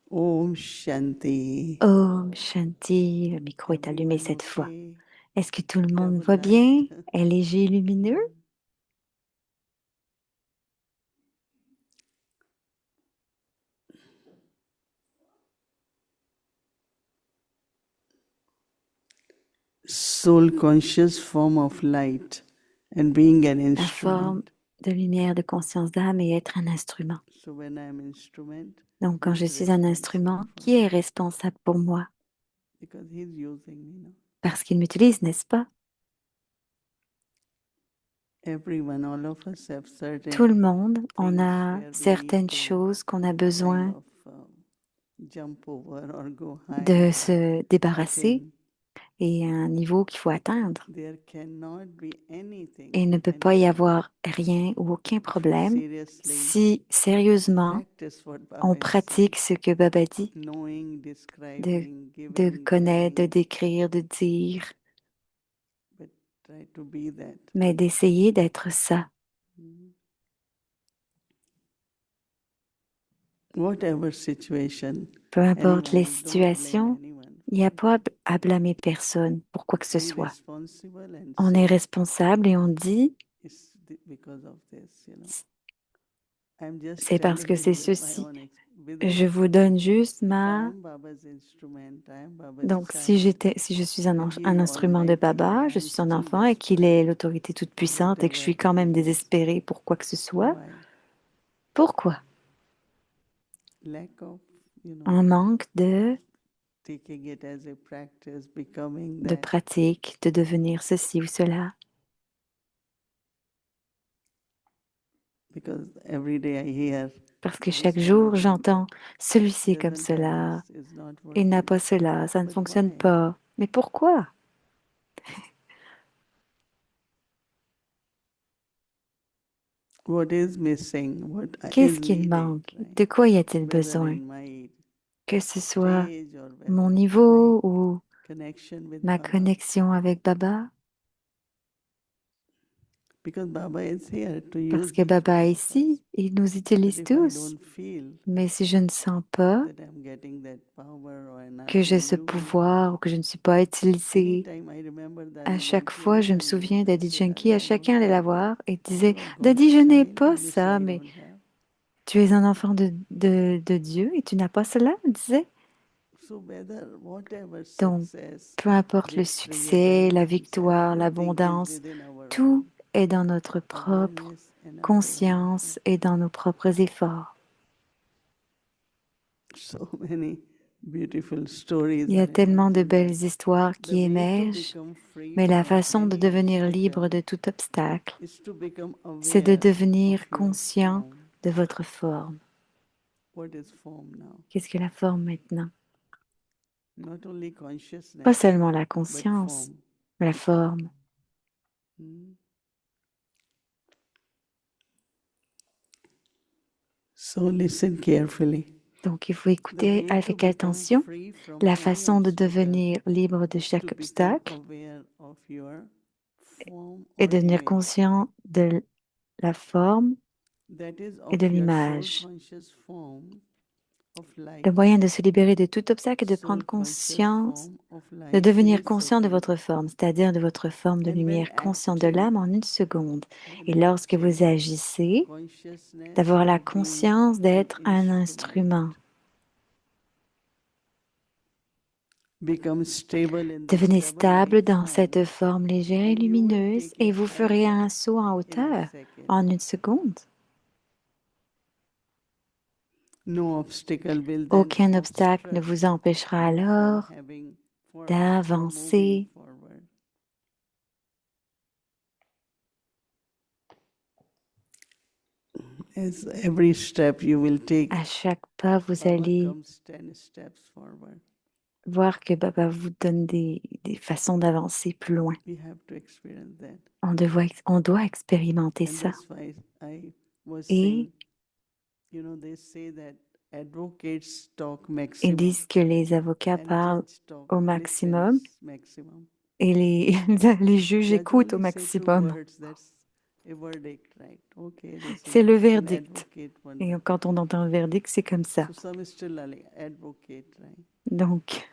Om Shanti. Om Shanti, le micro est allumé cette fois. Est-ce que tout le monde va bien? Est léger et lumineux? Soul conscious form of light and being an La forme instrument. de lumière de conscience d'âme et être un instrument. So when I am instrument, Donc, quand je suis un instrument, qui est responsable pour moi? because he's using me, Parce qu'il m'utilise, n'est-ce pas? everyone, all of us have Tout le certain monde, on things a where we need certaines to choses qu'on a kind besoin of jump over or go de higher se or débarrasser attain. et un niveau qu'il faut atteindre. There cannot be anything, Et il ne peut pas y avoir rien ou aucun if we problème seriously si sérieusement practice what on Baba is saying, pratique ce que Baba dit, knowing, de, describing, de giving, connaître, de telling, décrire, de dire, but try to be that. mais d'essayer d'être ça. Whatever situation, Peu importe les anyone, don't blame situations, anyone. il n'y a pas à blâmer personne pour quoi que ce Be soit. responsible and On est say, responsable et on dit, it's because of this, I'm just c'est parce que telling c'est you with my ceci. own within Je a vous donne juste if I ma... am Baba's instrument, I am Baba's Donc, si child, je suis un, and he un is instrument de almighty, and Baba, I je am suis son still enfant et qu'il desperate est l'autorité toute for puissante et que je suis whatever quand même he needs. désespérée pour quoi que ce soit, Why? pourquoi? Lack of, Un manque taking it as a practice, becoming de that. pratique, de devenir ceci ou cela. Because every day I hear, Parce que this chaque is jour, not like that. j'entends celui-ci est comme Doesn't have cela, this, is not il n'a working. pas cela, ça ne But fonctionne why? pas. Mais pourquoi? What is missing? What Qu'est-ce is qu'il needing? manque? Right? De quoi y a-t-il Whether besoin? in my Que ce soit stage or mon whether niveau my ou connection with ma Baba. connexion avec Baba? Because Baba is here to Parce use que each Baba one est of us. ici, il nous But utilise if I tous. don't feel Mais si je ne sens pas that I'm getting that power or que j'ai energy ce used, pouvoir ou que je ne suis pas utilisée, anytime I remember à Daddy chaque Janki, fois, je me anyone, souviens I d'Adi say, Janki, Daddy, à I don't chacun allait la have that. voir et disait, You are God's Daddy, je n'ai child pas and this ça, I mais don't have. tu es un enfant de Dieu et tu n'as pas cela, il disait. So whatever Donc, success, peu importe le victory, succès, la abundance, victoire, everything is l'abondance, within our tout own est dans notre propre awareness and our own conscience effort. et dans nos propres efforts. So many beautiful stories Il y a are tellement de emerging, but belles histoires the qui way to émergent, become free mais la from façon de any devenir libre obstacle de tout obstacle, is to become c'est de aware of devenir your conscient form. de votre forme. What is form now? Qu'est-ce que la forme maintenant? Not only Pas consciousness, seulement la but conscience, form. mais la forme. Hmm. So listen carefully. Donc, il faut The écouter way to avec become attention free from la any façon de obstacle devenir libre de is to chaque become obstacle aware of your form et or devenir image. conscient de la forme That is et de of your soul l'image. conscious form of life. Le moyen de se libérer de tout obstacle est de Soul prendre conscious conscience, form of de life in devenir a conscient de second. votre forme, c'est-à-dire de votre forme de And when lumière, conscient de acting, l'âme en une seconde. Et when lorsque vous watching, agissez, consciousness d'avoir la of being conscience an d'être un instrument instrument. become stable in this Devenez double light stable dans form, cette forme légère et and you will lumineuse take et it vous ferez higher un saut en in a hauteur second. en une seconde. No obstacle will then Aucun obstacle ne obstruct vous empêchera you from alors having for moving d'avancer. forward. As every step you will take, À chaque pas, vous Baba allez comes 10 steps forward. voir que Baba vous donne des façons d'avancer plus loin. We have to experience that. On doit expérimenter And ça. that's why I was Et saying, they say that advocates talk ils maximum disent que les avocats and parlent judge talk au maximum listens maximum. et les juges Judge écoutent au only say two maximum. words, that's a verdict, right? Okay, this C'est is le an verdict. advocate one. Et quand on entend un verdict, c'est comme ça. So some still advocate, right? Donc,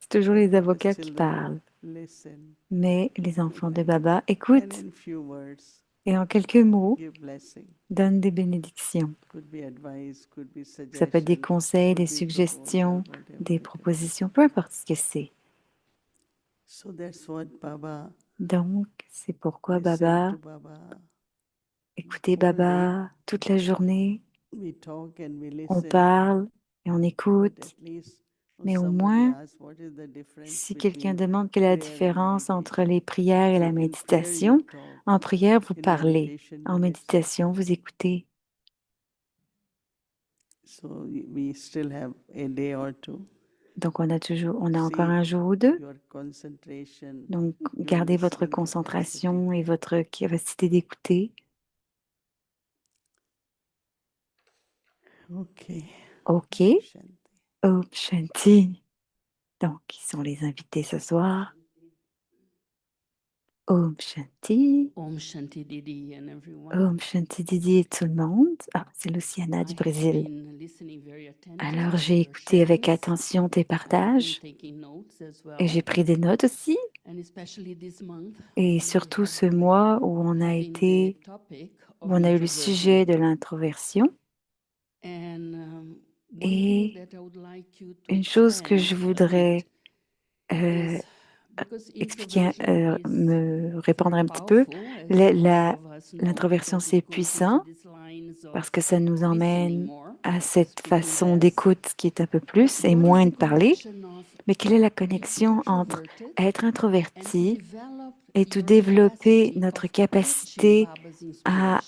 c'est toujours But les Baba's avocats qui children parlent. listen Mais les enfants de and, Baba and écoutent in few words et en quelques mots give blessing. donnent des bénédictions. Could be advice, could be Ça peut être des suggestion, conseils, des could be proposal, suggestions, whatever des it is. propositions, peu importe ce que c'est. So that's what Baba, Donc, c'est pourquoi listen to Baba, Baba. écoutez Whole day Baba toute la journée, we talk and we on listen, parle et on but écoute, at least Mais au moins, si quelqu'un demande quelle est la différence entre les prières et la méditation, en prière, vous parlez. En méditation, vous écoutez. Donc, on a encore un jour ou deux. Donc, gardez votre concentration et votre capacité d'écouter. OK. Om Shanti. Donc, ils sont les invités ce soir. Om Shanti. Om Shanti Didi and everyone. Om Shanti Didi et tout le monde. Ah, c'est Luciana du Brésil. Alors, j'ai écouté avec attention tes partages et j'ai pris des notes aussi. Et surtout ce mois où on a eu le sujet de l'introversion. Et une chose que je voudrais expliquer, me répondre un petit peu, l'introversion c'est puissant parce que ça nous emmène à cette façon d'écoute qui est un peu plus et moins de parler. Mais quelle est la connexion entre être introverti et tout développer notre capacité à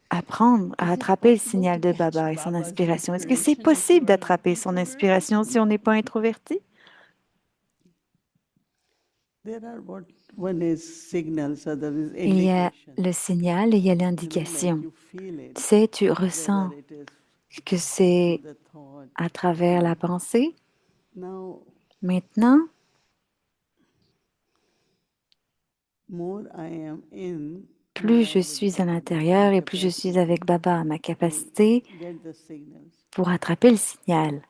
apprendre à attraper le signal de Baba et son inspiration? Est-ce que c'est possible d'attraper son inspiration si on n'est pas introverti? Il y a le signal et il y a l'indication. Tu sais, tu ressens que c'est à travers la pensée. Maintenant, plus je suis à l'intérieur et plus je suis avec Baba, ma capacité pour attraper le signal.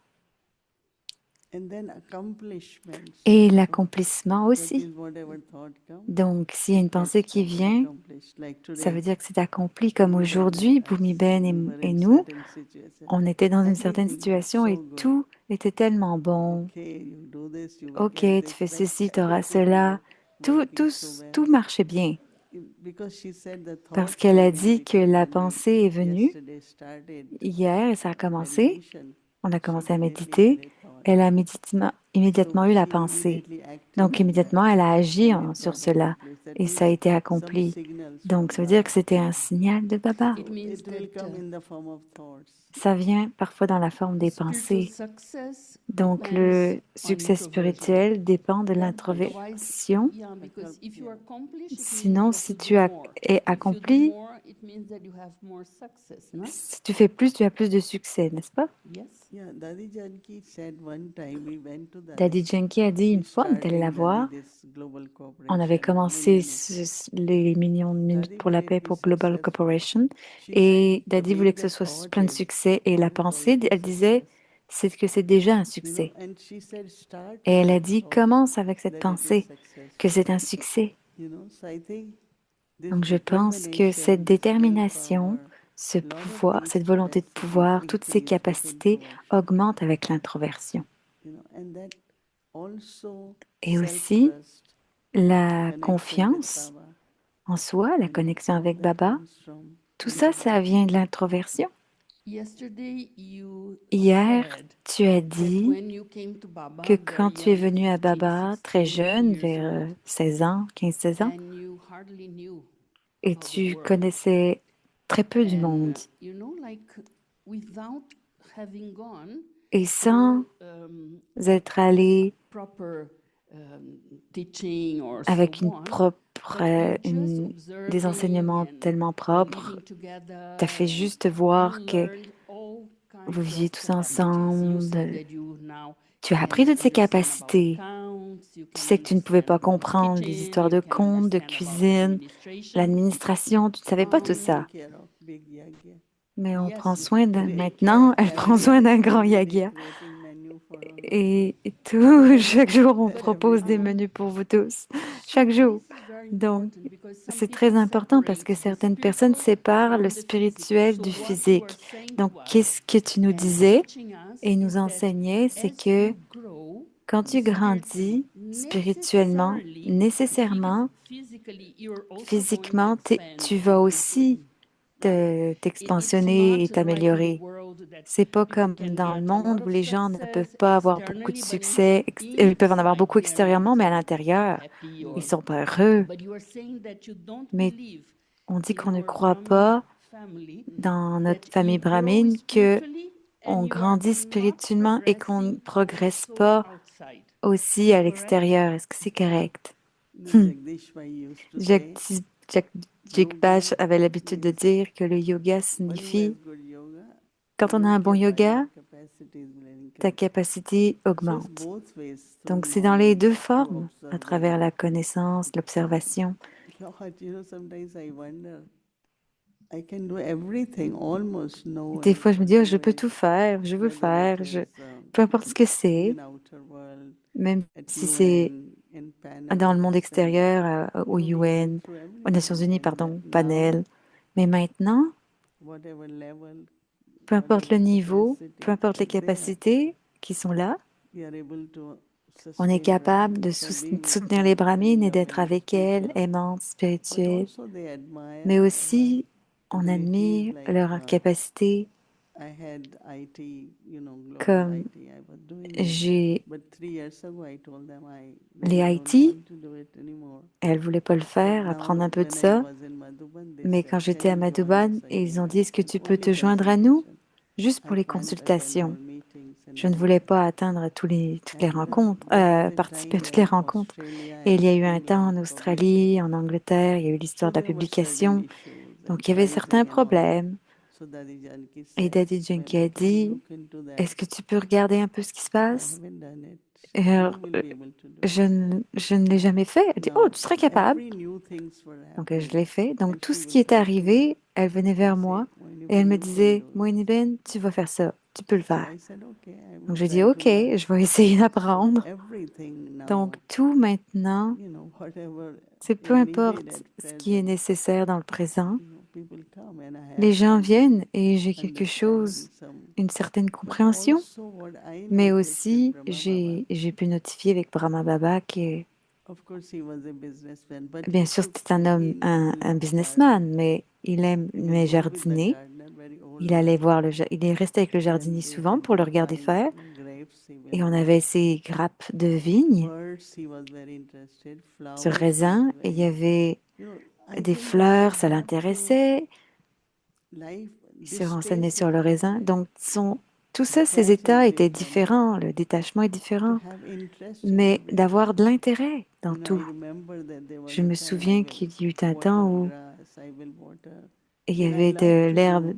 Et l'accomplissement aussi. Donc, s'il y a une pensée qui vient, ça veut dire que c'est accompli. Comme aujourd'hui, Bhumi Ben et nous, on était dans une certaine situation et tout était tellement bon. Ok, tu fais ceci, tu auras cela. Tout marchait bien. Parce qu'elle a dit que la pensée est venue hier et ça a commencé. On a commencé à méditer. Elle a immédiatement eu la pensée. Donc, immédiatement, elle a agi sur cela et ça a été accompli. Donc, ça veut dire que c'était un signal de Baba. Ça vient parfois dans la forme des pensées. Donc, le succès spirituel dépend de l'introversion. Sinon, si tu es accompli, si tu fais plus, tu as plus de succès, n'est-ce pas? Daddy Janki a dit une fois, on est allé la voir. On avait commencé les millions de minutes pour la paix pour Global Corporation et Daddy voulait que ce soit plein de succès et la pensée, elle disait, c'est que c'est déjà un succès. Et elle a dit, commence avec cette pensée que c'est un succès. Donc je pense que cette détermination, ce pouvoir, cette volonté de pouvoir, toutes ces capacités augmentent avec l'introversion. Et aussi la confiance en soi, la connexion avec Baba, tout ça, ça vient de l'introversion. Hier, tu as dit que quand tu es venu à Baba très jeune, vers 16 ans, 15-16 ans, et tu connaissais très peu du monde. Et sans être allé avec des enseignements tellement propres, tu as fait juste voir que vous viviez tous ensemble. Tu as appris toutes ces capacités. Tu sais que tu ne pouvais pas comprendre les histoires de comptes, de cuisine, l'administration. Tu ne savais pas tout ça. Mais on prend soin maintenant, elle prend soin d'un grand yagya. Et chaque jour, on propose des menus pour vous tous. Chaque jour. Donc, c'est très important parce que certaines personnes séparent le spirituel du physique. Donc, qu'est-ce que tu nous disais et nous enseignais, c'est que quand tu grandis spirituellement, nécessairement, physiquement, tu vas aussi t'expansionner et t'améliorer. C'est pas comme dans le monde où les gens ne peuvent pas avoir beaucoup de succès. Ils peuvent en avoir beaucoup extérieurement, mais à l'intérieur, ils sont pas heureux. Mais on dit qu'on ne croit pas dans notre famille brahmine que on grandit spirituellement et qu'on ne progresse pas aussi à l'extérieur. Est-ce que c'est correct? No, Hmm. Jagdish Bhai used to Jack, say, Jack, Jake Bash avait l'habitude de dire que le yoga when you signifie, have good yoga, quand on a un bon your yoga, capacity will ta increase. capacité So it's augmente. both ways, through Donc, c'est dans les deux knowledge, through formes, à travers observing. la connaissance, l'observation. Lord, sometimes I wonder, I can do everything, almost no Des one fois, je me dis, oh, je do peux it, tout faire, je veux le whether it faire, is peu importe ce que c'est, in outer world, même at si c'est UN, in panel, dans le monde assembly. extérieur, au We went UN, through aux Nations everything, Unies, and pardon, now, panel. Mais maintenant, whatever level, peu importe le whatever niveau, peu capacity importe les is there, capacités qui sont là, we are able to on est sustain capable de Brahmins or be with soutenir les them, be brahmines et d'être loving, avec elles, spiritual. aimantes, But spirituelles. also they admire Mais aussi, on deities admire like leur capacité, I had IT, global comme IT, I was doing it. j'ai But 3 years ago, I told them I les really don't Haïti, want to do it anymore. elles voulaient pas le But faire, apprendre now, un peu de when I ça. was in Madhuban, they Mais quand said, j'étais "Can à you join Madouban, us?" I ils told ont them, dit, est-ce que tu peux only te joindre à nous consultation. juste pour I les can't attend all consultations? meetings and Je ne voulais everything. pas atteindre à toutes les And rencontres, there was a participer à time toutes les when rencontres. Australia Et il y and a eu un temps England en publishing. Australie, en Angleterre, il y a eu l'histoire So de la there were certain publication. issues and Donc il y avait certains pricing and all. problèmes. So Daddy Janki Et said, Daddy Junki a well, can you dit, look into that? est-ce que tu peux regarder un peu ce qui se I passe? haven't done it. Et You alors, will be able to do je it. je ne l'ai jamais fait. Elle dit, oh, Now, tu serais capable. every new things were Donc je happening. l'ai fait. Donc And tout she ce will qui est come to me arrivé, elle venait and vers say, moi Moini et elle Ben, me you can disait, do it. Moini Ben, tu vas faire ça, tu peux le So faire. I said, okay, I will Donc je dis, try to ok, learn. je vais essayer So d'apprendre. everything Donc now, tout maintenant, whatever c'est peu is needed importe at ce qui est present, nécessaire dans le présent. people come and I Les have gens some viennent et j'ai quelque understanding, chose, some. une certaine But compréhension, also what I mais noticed with aussi Brahma Baba, j'ai pu notifier avec Brahma Baba que, of course he was a businessman, but bien he sûr, took c'est un homme, he un loved garden. businessman, mais il He would aimait go with the jardiner. gardener, very Il old allait man. voir il est resté avec le When jardinier they souvent had pour le their regarder fine faire. grapes, he Et will on go. avait ces grappes de vigne Birds, he was very interested. sur Flowers, he was raisin et il y very. avait I des think that we fleurs, ça have to l'intéressait. life. Il se This renseignait space sur is le raisin. different. Donc, tout ça, ces Detach is états étaient different. différents. Le détachement est To différent. have interest in Mais everything. d'avoir de l'intérêt dans I tout. remember that there Je was a me time I souviens will qu'il y eut un water temps où grass, I will water. il I y mean, I avait love de to l'herbe,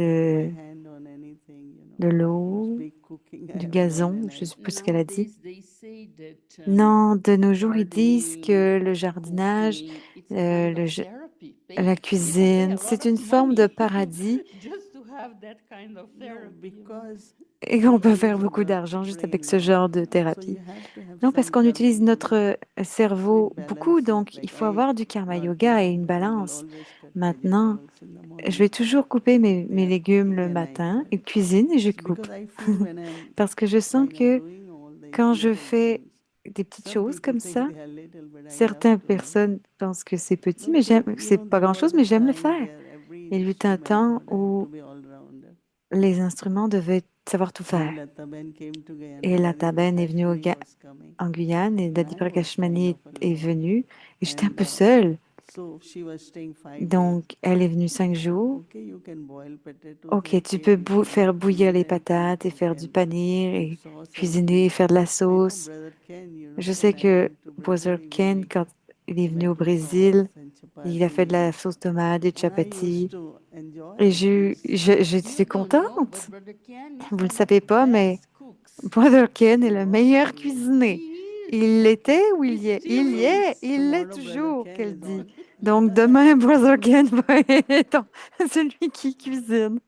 put my de, hand on anything, de No l'eau, big cooking I du have done, gazon. and Je ne I sais plus ce qu'elle a dit. Nowadays, they say that Non, de nos jours, ils disent gardening, que le jardinage, cooking, it's a euh, kind of le j- therapy. la People pay cuisine, a lot c'est of une forme de money paradis just to have that kind of no therapy. because et we qu'on peut use faire beaucoup our d'argent juste avec ce brain a lot, genre de So you thérapie. have to have Non, parce some qu'on karma utilise notre yoga. So cerveau it beaucoup, balances. donc il Like faut avoir du karma not yoga et une now, I will balance. always cut Maintenant, vegetables in the je morning. vais toujours couper They mes are légumes cooking le and I matin, cut. et cuisine et je coupe. Because I feel when I'm Parce que je sens kind of que doing all these quand je little fais things, des petites some choses people comme think ça, they are little, but I love certaines to. personnes pensent que c'est petit, No, mais because c'est pas there grand-chose, was a mais j'aime le time faire. where every Il y eut un instrument temps would have to où be all rounder. les instruments devaient savoir tout When faire. Lata Ben came to Guyana, Et la Daddy taben est venue Prakashmani was coming, en Guyane et and Dadi I was kind Prakashmani of est alone. venu et j'étais un And peu seule. so she was staying 5 days. Donc, elle est venue 5 jours. Okay, you can boil potatoes Ok, and tu keep. peux You can faire make bouillir paneer les and keep. patates et You faire du can paneer put et sauce on cuisiner et it. faire de la I know sauce. Brother Ken, Je when sais I que went to Brazil, Brother he would Ken, make quand il est venu au tomato Brésil, sauce and il a fait de chapati, la sauce tomate, des and I used chapatis. to enjoy Et it. j'étais You don't know, but contente. Brother Ken is Vous le one of savez the pas, mais best cooks. Brother Ken est le meilleur Wow. cuisinier. He is. Il l'était ou He il y est? still Il y est, is. il l'est Tomorrow, Brother toujours, Ken qu'elle is dit. on. Donc demain, Brother Ken va être celui qui cuisine.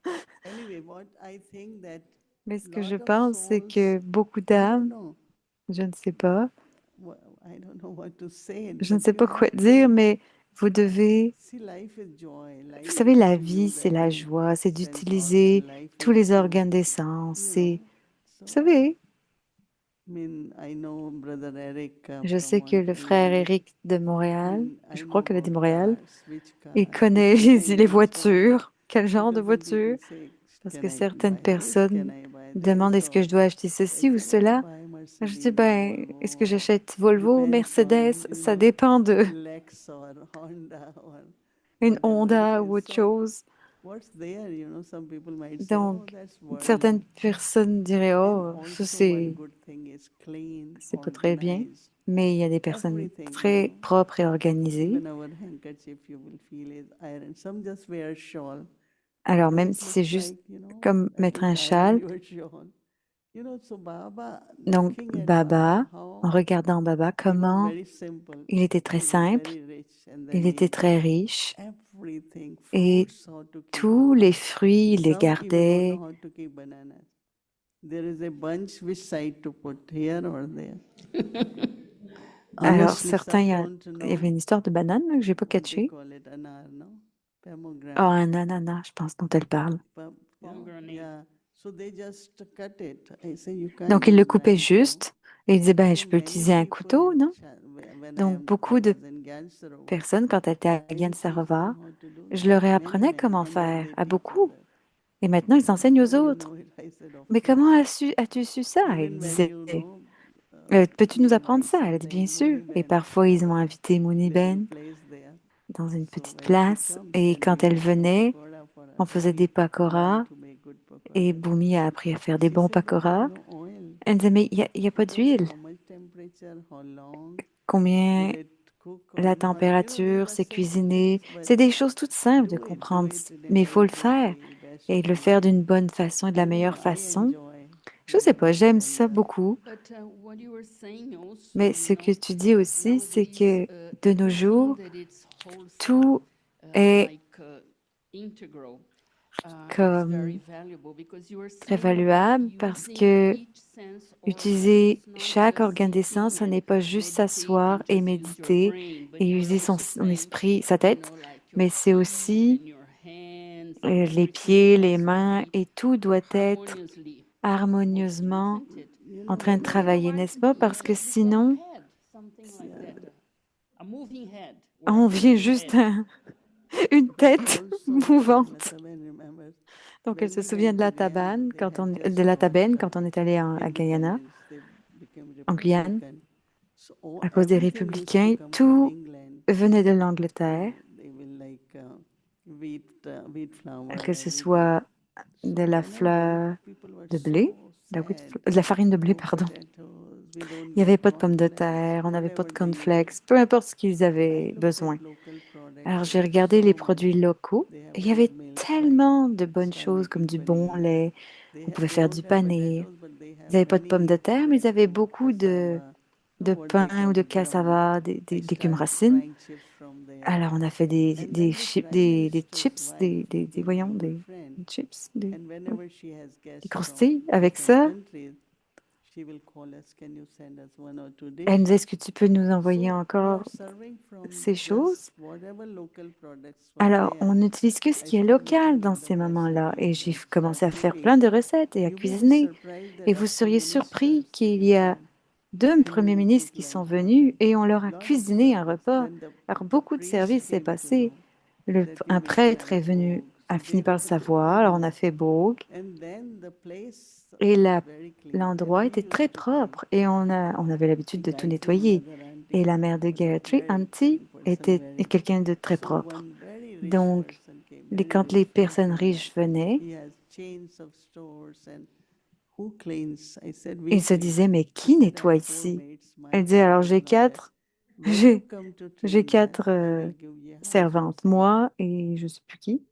Anyway, what I think that Mais ce que je lot of pense, c'est souls, que beaucoup I don't d'âmes, know, je ne sais pas, I don't know what to say, je ne but sais you pas quoi have dire, to mais vous devez, see life is joy. vous Life savez, is la to vie, use c'est la every joie, c'est sense organ. d'utiliser Life tous is les to, organes des sens. C'est, So, vous savez, I know Brother Eric je from sais que le frère Montreal. Eric de Montréal, I je crois know qu'elle a dit about Montréal, cars, which il car, connaît which kind les of car. voitures, quel genre de Because some people voiture. say parce can que I certaines buy this? Can personnes I buy demandent this? est-ce que Or je dois acheter I ceci ou said, oh, cela. buy Je dis, Mercedes or ben, est-ce que Volvo. j'achète Volvo, Depends on, Mercedes? Ça dépend de Lex or Honda or une whatever it Honda ou is. autre So chose. what's there? Some people might say, oh, Donc, that's certaines worldly. personnes diraient, And oh, ça also one c'est good thing is clean, pas très bien. organized, Mais il y a des personnes everything, très propres et organisées. Even our handkerchief you will feel is iron. Some just wear shawl, Alors, but même it si c'est looks juste like, comme at mettre un least iron châle, your shawl. So Baba, donc looking at Baba, how en regardant Baba, he was comment very simple, il était très he was simple, very rich, and il then était he très riche everything, et fruits, how to keep tous it. les fruits, il les Some even don't know gardait. how to keep bananas. There is a bunch, which side to put, here or there? Alors, Honestly, certains, some il don't y avait know une histoire de banane là, que j'ai pas what they catché. call it, anar, no? Oh, Pomegranate. un ananas, je pense, dont elle parle. Pomegranate. Yeah. So they just cut it. I say you can't Donc, il le use coupait knife, no? juste et il disait, ben, So je peux many utiliser un people couteau, in non? when Donc, beaucoup de was in Gansarova, personnes, quand elles étaient à I used to teach Gansarova, them how to do je that. leur Many, apprenais many, comment 100 faire, they à teach beaucoup. others. Et maintenant, ils enseignent aux How you autres. know it? I said, of Mais course. comment as-tu su ça? Il Even when disait, peux-tu nous he apprendre invites ça? Elle a dit, bien something, sûr. Et Muniben, parfois, ils ont invité little Mouniben place there. dans une So petite when she place. comes, Et then quand we elle make some venait, pakoda for her. on faisait des Bhumi learned pakoras to make good et pakoda. Boumi a appris à faire des She bons said, but there is pakoras. no oil. Elle disait, mais il y a pas She told d'huile. how much temperature, how long Combien will it cook la or what? They température, were c'est simple cuisiner. things, but C'est des choses toutes simples de do comprendre, it in a mais il faut very le good faire. way, best Et le way. faire d'une bonne façon et de I la don't meilleure know, I façon. enjoy Je sais pas, j'aime and ça beaucoup. But what you were saying also, Mais ce que tu dis aussi, c'est que de nos jours, that it's wholesome, tout est like integral, is very comme valuable because you were très saying about valuable parce using que each sense organ. utiliser It's not chaque just organe des sitting sens, ce and n'est pas juste meditate s'asseoir and et just use your méditer brain, but et you were user also son saying, esprit, sa tête, like your mais c'est feet aussi and your hands and les everything pieds, les also mains, be et tout doit être harmoniously, harmonieusement isn't it? en train de travailler, n'est-ce pas? Parce que Just like sinon, head, something like that. A moving head. on Whatever vient is your juste head. à une but tête also mouvante. Lataben remembers Donc, when elle se we souvient went de to la Guyana, tabane, they had de just la got tabenne quand on est allé à Guyana, independence. They became en Guyane, Republican. So à cause des everything used to républicains. come from Tout England. venait de l'Angleterre, They will like wheat flour que ce every day. soit So de la when I went, fleur people were de blé, so de sad. la farine de blé, No pardon. potatoes, we don't Il n'y avait get pas de pommes de cornflakes, terre, on n'avait pas whatever de they used. cornflakes, peu importe ce qu'ils I avaient looked besoin. at local products. Alors There j'ai were regardé les so produits many. locaux They et have il y good avait milk like tellement de bonnes choses comme Salviti du bon paneer. lait. On pouvait They faire du don't have pané. potatoes, but they Ils have n'avaient pas de pommes de many terre, mais ils avaient breadfruit, beaucoup cassava. de What they pain ou call de it, ground. cassava, I légumes started racines. buying chips from there. Alors on a fait And then we tried des Esther's chips, wife, voyons, our des friend. chips, And oui, whenever she has des guests from croustilles. Avec different ça, countries, she will call us, can you send us one or two elle nous dishes? dit, est-ce que tu peux nous envoyer So we encore are serving from ces choses? just whatever local products were Alors, there. on n'utilise que ce I qui est started local making dans the ces moments-là. Et recipes j'ai and commencé start à faire cooking. plein de recettes et à You'll be cuisiner. surprised there Et are vous two seriez surpris ministers qu'il which y a are deux who premiers will ministres cook qui sont lunch for venus them. et on leur a Lot of cuisiné un service. repas. When Alors, the beaucoup de priest services s'est came to passé. know that we Un will share prêtre est a venu, bhog, a so fini they par le brought a savoir. Alors, on a bhog. fait Bourg. And then the place Et was very clean. And l'endroit we était très used to come. propre et on avait l'habitude de tout Gayatri, nettoyer. mother, Et auntie, la mère de was a Gayatri, very Auntie, caring person, est very. quelqu'un de très So propre. one very rich Donc, person came, very quand rich les friend personnes from riches there. venaient, He has chains of stores and who cleans? I said, we ils se clean. disaient, mais He qui said, I nettoie have 4 ici? maids, my Elle disait, alors husband is not there. When you j'ai come to j'ai clean that, 4 I will give you a house for servantes, sale. moi et je sais plus qui.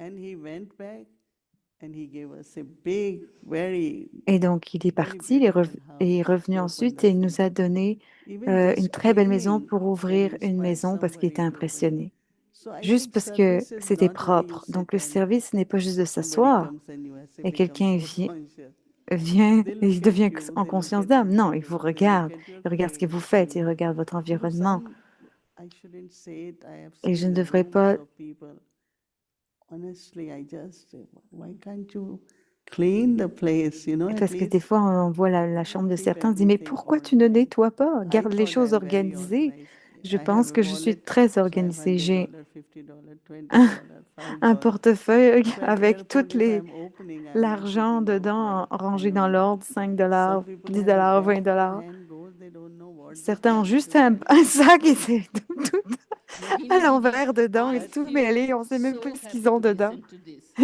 And he went back and he gave us a big, very, Et donc, il est very parti, il est beautiful est house revenu to open ensuite the et il nous a center. donné Even une just très belle maison cleaning pour can ouvrir une inspire maison parce qu'il était somebody to open. impressionné. So I Juste think parce que service is c'était not only you propre. Donc, sit le and service n'est pas juste de somebody s'asseoir comes and you say et become quelqu'un so conscious. vient They et il look at devient you, en they look conscience at d'âme. each Non, il other, vous they look regarde. at your Il regarde ce que plate, vous faites, il see. regarde votre environnement. Some, I shouldn't say it, I have Et je seen ne the devrais rooms pas, of people. Honestly, I just say, why can't you clean the place, at parce que des least fois on voit la chambre de keep certains, on se dit, mais everything pourquoi tu ne organized. nettoies pas? I Garde les thought choses I'm very organisées. organized. Je I have pense a que je suis wallet, très so I have organisée. J'ai $100, $50, un, $20, un $5. portefeuille So at the avec airport, toutes if les I'm opening, I'm not l'argent taking out dedans like, rangé dans l'ordre, 5 some dollars, people 10 have a dollars, 20 bag and dollars. hand goes, they don't know what they Certains put ont juste inside. un sac et c'est tout à Mohini Didi, l'envers dedans et I c'est tout feel mêlé. On sait même so plus ce qu'ils happy ont to dedans. listen to this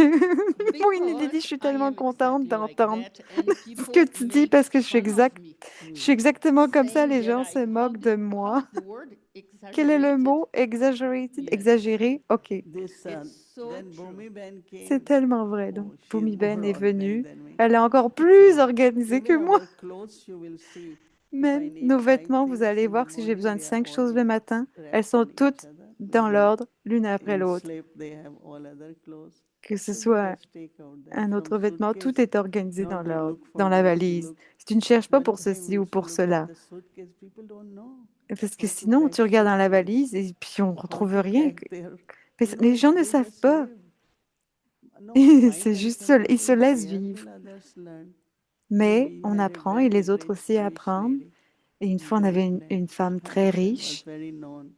Oui, Nididi, je because suis I tellement am contente exactly like d'entendre that, and ce que people tu dis make parce que fun of me, je suis exactement comme ça. saying Les that gens se how moquent de how moi. is the word Quel est le exaggerated? mot? Exaggerated? Yes, Exagéré? OK. This, it's so then true. Bhumi Ben C'est came. tellement vrai. Donc, Oh, she is Bhumi Ben more est organized venue. than me. Elle est encore plus So organisée que even moi. our clothes, you will see, if I Même need nos 5 vêtements, vous things allez in the voir que si j'ai morning, besoin de they are 5 choses le all matin, elles wrapped sont on each toutes other. dans Then l'ordre, l'une après in l'autre. slip, they have all other clothes. Que ce So you soit just take out that un from autre vêtement, tout suitcase, est organisé dans not to l'ordre, look for dans la this. You valise. look Si tu ne cherches pas one pour time ceci ou if you pour look at cela, the suitcase, people don't know parce que how to sinon, pack tu regardes dans la suitcase, valise et puis on ne how retrouve to rien. pack their Mais les gens clothes. ne They savent just pas. live. No point C'est in juste, ils se promoting, laissent say, vivre. until others learn. Mais Maybe you on had a apprend et very les autres rich, aussi rich apprennent. lady Et une in fois, on avait Tibetan, une femme très Pakistan, was riche. very known.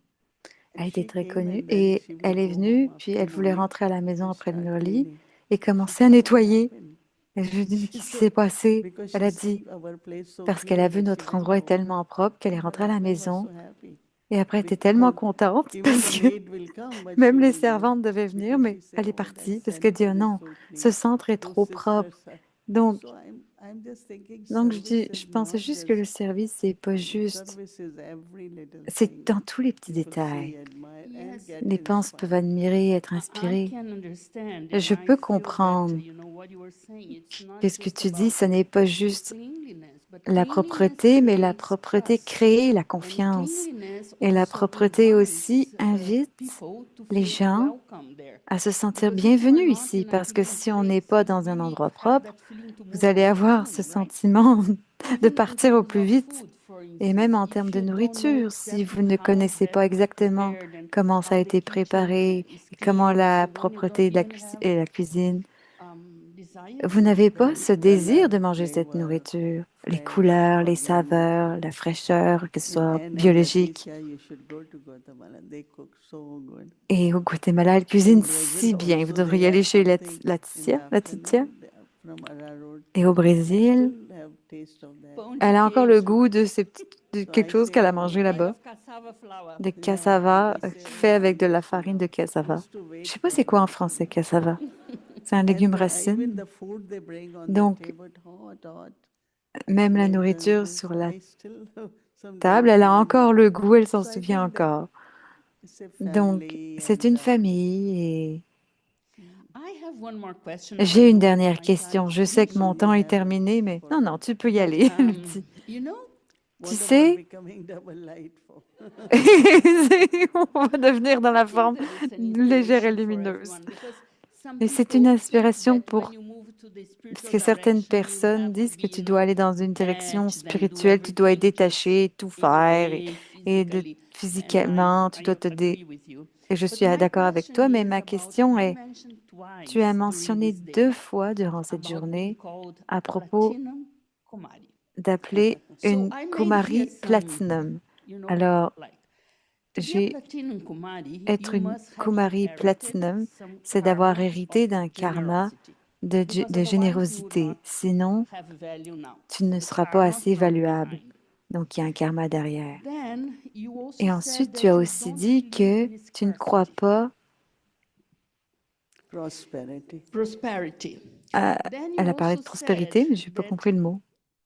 And Elle était she très came connue and then et she will elle est go home venue, puis after elle voulait morning rentrer à la maison and après le start Murli cleaning. et I commencer à said, what nettoyer. happened? Et je lui ai dit, mais She qu'est-ce qui s'est said, passé? because Elle she a dit, see our place so parce qu'elle a clean vu that she notre went endroit est home. tellement propre qu'elle est And her rentrée à la husband was maison so happy et après elle était tellement because contente even the parce que maid will come, but même she les will go servantes devaient venir, because mais she said, elle est oh, that partie parce qu'elle dit, oh center is non, so ce clean. centre est Those trop propre. sisters are. Donc, So I'm just thinking je service dis, is je pensais not juste que just le service, c'est pas food. juste, Service is every little c'est thing. dans tous les petits People see, détails. admire, and Yes, get Les gens peuvent inspired. admirer, être I inspirés. can understand, and Je I peux feel that comprendre what you were saying, it's not que ce que just tu dis, about ce n'est pas juste cleanliness, but la cleanliness propreté, mais la creates propreté trust, crée la and confiance. cleanliness Et la also propreté aussi invites invite people to les feel gens welcome there. à se sentir Because if you are bienvenus not ici, in a parce que clean si on n'est place, pas you dans un really endroit have propre, that feeling to vous move allez avoir ce around, right? sentiment de Even in partir au terms plus of vite. food, for Et instance, même en termes if de you don't know nourriture, si vous exactly ne how connaissez that pas was exactement prepared and comment ça a how the été kitchen préparé, is et comment clean and la so on, you don't propreté de even have et la cuisine, desire vous to eat n'avez pas that. ce désir Color, de manger cette flavor, nourriture. Les fresh, couleurs, les organic. saveurs, la fraîcheur, que ce soit And biologique. Laetitia, you should go to Guatemala. They cook so good. Et au Guatemala, elle In cuisine Brazil si bien. Vous also they devriez have aller chez something in the Letitia. afternoon from Arrowroot. Et au I Brésil, still have taste of that. Pão de elle a encore le queijo. goût de, de So I quelque chose say qu'elle a to mangé Made là-bas. of cassava flour. De yeah, cassava I say, oh fait avec man, de la this farine de cassava. used to Je wait sais pas for c'est quoi en me. français, cassava. C'est un légume And even racine. the food they bring on the Donc, table, hot. même la Lentils, nourriture this, sur la I still table, sometimes elle a remember. encore le goût, elle s'en So I souvient think that encore. it's a Donc, family c'est and une famille et I have one more question. I j'ai une know dernière my time question. is Je sais que no, mon finishing. you temps est have terminé, mais for non, tu peux y But aller, Lucie. you know, Tu what about sais, becoming double light for? on va devenir dans I la think forme that it's an légère et inspiration for lumineuse. everyone because some Et c'est une people think inspiration that when pour, you move to the parce spiritual que certaines direction, you personnes have to disent be, que tu dois aller dans une direction detached and do spirituelle, tu dois être everything just détaché, tout in a faire way et de physically. And physiquement, tu I dois te agree with you. Et je But suis my d'accord avec question toi, mais is ma about, question you est, mentioned tu as twice during mentionné this day 2 fois durant cette about being journée called à propos Platinum Kumari. d'appeler So une I made here Kumari some, Platinum. Alors, like, to be a j'ai Platinum Kumari, être you une must have Kumari inherited Platinum, some c'est d'avoir karma of hérité d'un karma generosity. de, Because de otherwise you would not générosité. Sinon, have value now. tu So ne the seras pas karma assez from valuable. behind. Donc, il y a un karma derrière. Then you also Et said ensuite, tu that as you aussi don't dit believe que in tu ne crois scarcity, pas Prosperity. prosperity. à... Then Elle you a parlé also de said prospérité, mais je n'ai pas that compris le mot.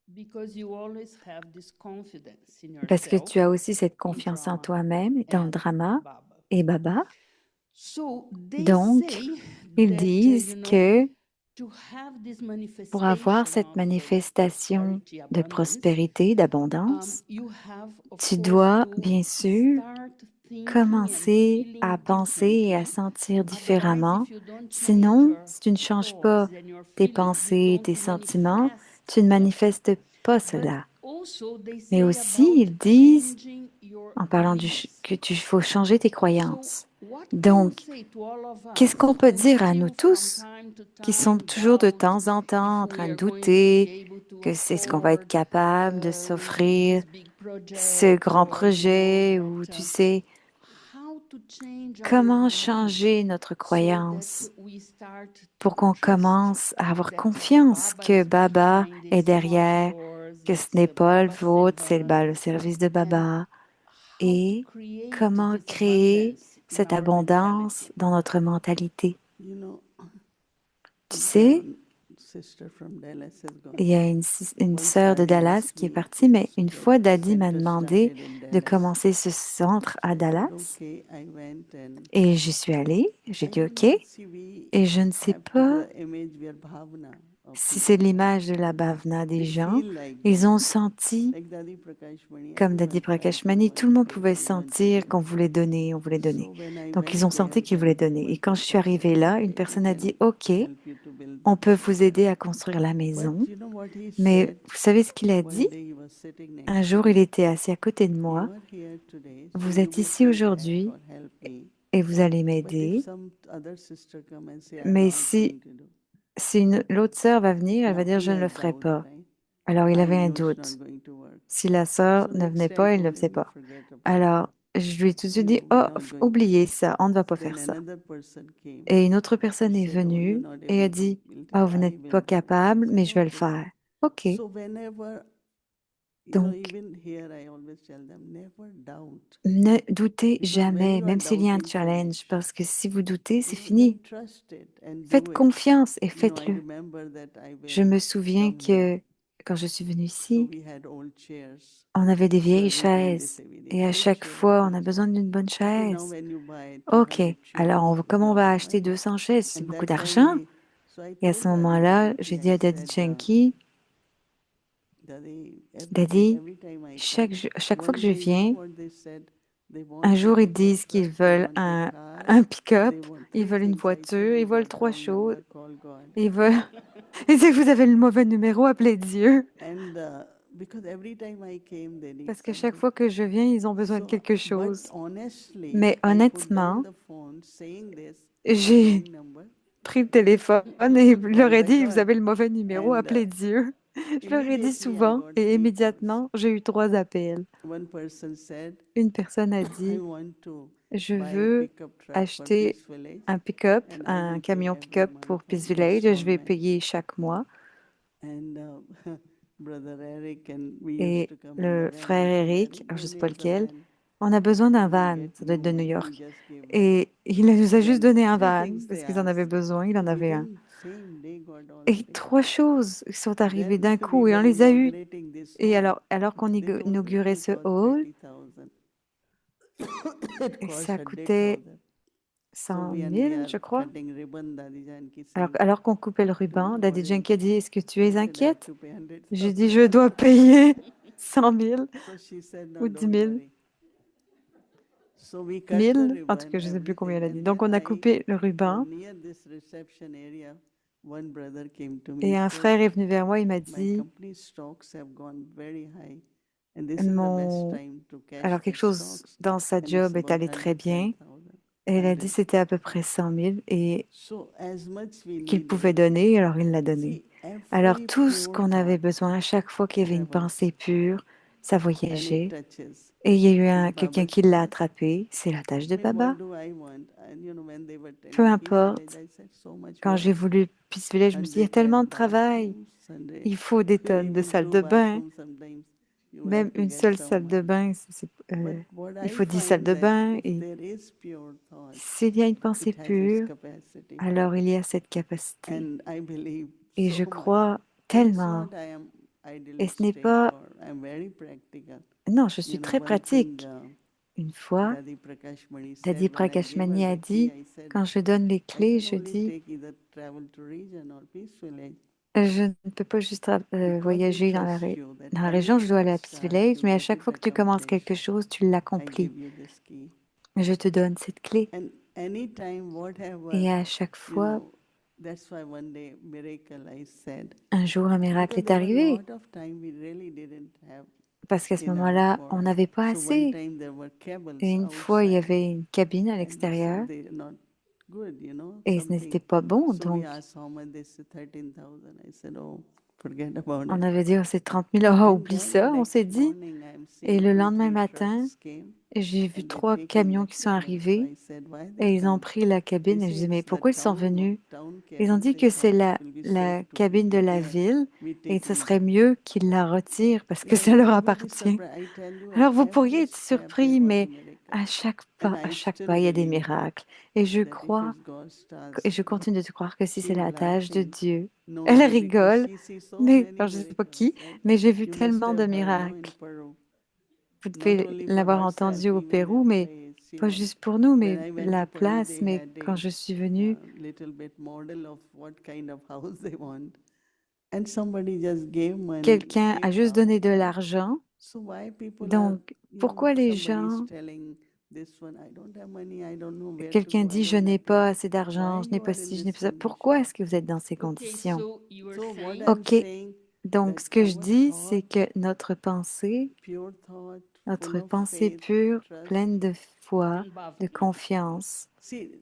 because you always have this confidence in Parce que yourself, tu as aussi cette in confiance en drama toi-même, et dans le and drama Baba. et Baba. So they Donc, say ils that, disent que to have this pour avoir manifestation cette of manifestation prosperity, de abundance, prospérité, d'abondance, you have, of tu course, dois to bien sûr start thinking and commencer à feeling penser et à differently. sentir Otherwise, différemment. if you don't change Sinon, your si tu ne changes thoughts pas and your tes feelings, you pensées, tes don't sentiments, manifest tu ne that. manifestes pas But cela. also, they Mais say aussi, about ils disent, changing your en parlant beliefs. que tu faut changer tes So, croyances. what can you Donc, say to all of qu'est-ce us qu'on peut who dire à nous still from tous time to qui sont time toujours de doubt temps en temps if en we train de are going to be douter able to que c'est ce qu'on va être afford capable de s'offrir, this big ce grand project, projet où tu sais how to change our comment mind changer notre so that croyance we start pour to qu'on trust commence à avoir that confiance Baba que is Baba behind, est it's not derrière, yours, que ce it's n'est pas le Baba vôtre, c'est seva, le service de and Baba. how to Et create comment this créer abundance in cette our abondance mentality. dans notre mentalité. You know, Tu sais, sister from Dallas has gone. il y a une Once sœur de Daddy Dallas asked qui est me partie, mais so une that fois, Daddy m'a center demandé started in de Dallas. commencer ce centre à I said, Dallas. okay, I went and Et j'y suis allée, j'ai I dit don't OK. know, see, we Et je ne sais have put pas the image where bhavana of si people c'est have. l'image de la bhavana des They gens. feel like Ils that. ont senti, Like Dadi Prakash Mani, comme Daddy everyone felt we Prakashmani, tout le want monde to pouvait give, we want to sentir give. qu'on voulait donner, on voulait donner. So when I Donc ils ont went senti there, qu'ils voulaient then donner. Et one quand je suis person said, arrivée là, une okay, we personne a can dit, OK, help you to build on the peut vous house. aider à construire la maison. But you know what he Mais said? vous savez ce qu'il a One dit? day he was sitting next Un to jour, me. il était assis à côté de You moi. are here today, so Vous you êtes will ici feel bad aujourd'hui or help me. et vous allez But if m'aider. some other sister come and say, I'm Mais not si, going to do. si l'autre sœur va venir, elle va Now dire, he je ne le had ferai doubt, pas. right? Alors, il I avait un knew it's not doute. going to work. Si la sœur So ne next venait day I pas, il ne le told faisait him, you pas. forget about it. Alors, je lui ai tout de suite dit, No, oh, we're not going to. oubliez ça, on ne va pas Then faire ça. another person came. Et une autre He personne est said, oh, you're venue not et a able to dit, build oh, it. vous I n'êtes will pas do it. I capable, mais said, je vais le okay. faire. OK. So whenever, Donc, even here I always tell them, never doubt. ne doutez Because when jamais, you are même s'il y a un doubting, challenge, finish. parce que si vous doutez, c'est Then fini. trust it and Faites do it. confiance et I faites-le. remember that I Je will me souviens come here. que quand je suis venue So ici, we had old chairs. on avait des So vieilles every time they chaises. say, we need Et à old chaque chair, fois, on old a chair. besoin d'une bonne Okay, now chaise. when you buy OK, 200 alors chairs, it's comment on lot, va acheter right? 200 chaises? C'est And beaucoup that time d'argent. so I Et à told ce Daddy moment-là, Yankee, j'ai I dit à Daddy said, Yankee, Daddy, Daddy, every time I chaque, come, chaque fois que one je day, you know viens, what they said? They un want a jour ils pickup disent qu'ils truck, they veulent want a un, car, un they pick-up, want ils three veulent une things. I said, voiture, ils you veulent got trois wrong choses, number, call God. ils veulent... Et c'est que vous avez le mauvais numéro, appelez Dieu. And because every time I came, they need Parce que chaque something. fois que je viens, ils ont besoin de So, quelque but chose. honestly, Mais I put down honnêtement, the phone saying this, j'ai wrong number, pris le téléphone et je leur called ai by dit, vous God. avez le mauvais numéro, And appelez Dieu. Je leur ai dit immediately I souvent got et 3 calls. immédiatement, j'ai eu 3 appels. One person said, Une personne a I dit, want to je buy a veux pickup truck for acheter Peace Village un pick-up, and I un will pay camion every pick-up month pour on Peace Village. Je vais installment. payer chaque mois. And Brother Eric and we used Et to come in le the van. frère I said, Eric, Eric, alors je who ne sais pas needs a lequel, van? on a besoin d'un So we van, get ça doit être de New no van. He York. just gave one. Et il nous a juste Then donné un 3 van things parce they qu'ils en avaient asked. besoin, il en avait un. Within same day got all Et 3. 3 choses sont arrivées Then d'un we coup et on were les a eues. inaugurating this Et hall. alors qu'on They told me it inaugurait will ce cost hall, 30,000. It et cost ça coûtait 100,000. So 100 we 000, are je crois. cutting ribbon, Dadi Janki Alors, saying, alors qu'on coupait le ruban, don't Daddy worry. Yankee a dit, est-ce que tu I es said, I have inquiète? to pay J'ai dit, 100,000. je dois payer 100 000 So she said, no, ou 10 don't 000, worry. So we cut the 1000, en tout ribbon, cas, je ne sais plus combien everything. elle a dit. And Donc, then on a coupé le ruban near this reception area, one brother came to me. et He un said, frère est venu vers moi, il m'a my dit, company's stocks have gone very high. And this is the best mon... time to cash alors the quelque chose stocks. dans sa And it's job est about allé très bien. 110,000. Et elle a dit 100. c'était à peu près 100 000 et So as much we qu'il pouvait needed. donner, alors il l'a donné. See, Alors every tout ce pure qu'on avait thought besoin, à chaque fois qu'il y avait une travels pensée pure, ça and it voyageait. touches. Et il y a eu It's quelqu'un Baba's qui l'a task. attrapé, c'est la tâche de I mean, what Baba. do I want? And when they were Peu telling Peace Village, importe. I said, so much Quand work. j'ai voulu Peace Village, je me suis dit, il y a tellement de travail. Il faut des tonnes de Even salles 2 de bain. bathrooms sometimes you have Même to une get seule salle de someone. bain, But what il I faut 10 salles find de that bain. if Et there is pure thought, s'il y a une pensée it has its pure, capacity. alors il y a cette capacité. And I believe Et so je much. crois And it's tellement. not I am Et ce n'est idealistic pas... or I'm very practical. Non, je suis très One thing pratique. Une fois, Daddy Prakash Mani Daddy said when I gave her Prakashmani a the key, dit, I said, quand je donne les I clés, can je only dis, take either travel to region or Peace Village je ne peux pas juste because we voyager trust you that dans la every région, je time dois you aller à Peace start, Village, you mais à get chaque it fois que tu commences quelque accomplished. chose, tu I l'accomplis. give you this key. Je te donne cette clé. And anytime, whatever, Et à chaque you fois, know, that's why one day miracle I said. un jour, un miracle Because est there were a arrivé. lot of time we really didn't have Parce qu'à ce enough moment-là, for. on n'avait pas So one assez. time there were cables Et une fois, il y outside, avait une cabine à and so l'extérieur. they not good, you know, Et ce n'était something. pas bon, So we donc asked how much. They said 13,000. I said, oh, forget about on it. avait dit, oh, c'est 30 000, oh, And oublie then the ça, on s'est next dit. morning, I'm Et seeing le 2, lendemain 3 matin, trucks came j'ai vu and they 3 taking camions the qui sont cabin. So arrivés I said, why they et ils ont come? pris la They cabine. Et je say disais, mais it's the pourquoi ils sont venus? town Ils ont cabin. dit They que c'est thought it will be la safe to cabine keep de it la there. ville We et take ce leave. serait mieux qu'ils la retirent parce que Like ça leur you will be appartient. surprised. I tell you, Alors vous pourriez every être step there surpris, was a mais miracle. à chaque And pas, I still il y a des believe miracles. Et je that if crois, it's God's et task, je continue de croire que si c'est she's la tâche de laughing, Dieu, elle knowing because rigole, she sees so mais many alors, je ne sais pas miracles, qui, right? mais j'ai vu You must tellement de have heard, no, in miracles. Peru. Vous Not devez only for l'avoir herself, entendu au even Pérou, that mais place, pas juste pour nous, When mais I went la to Peru, place. they Mais had quand je suis venue, little bit model of what kind of house they want. And somebody just gave money, quelqu'un a juste donné de 8,000. l'argent. So why people are, Donc, pourquoi les somebody is gens, telling this one, I don't have money, I don't know where to quelqu'un go, I dit, je don't n'ai have pas place. assez d'argent, Why je n'ai you pas are in ci, je n'ai this pas ça. Pourquoi condition? est-ce que vous êtes dans ces Okay, conditions? so you were So what saying I'm OK, saying, donc that ce que je our dis, c'est thought, que notre pensée, pure thought, full notre of pensée faith, pure, trust. pleine de foi, and de bhavna. confiance. See,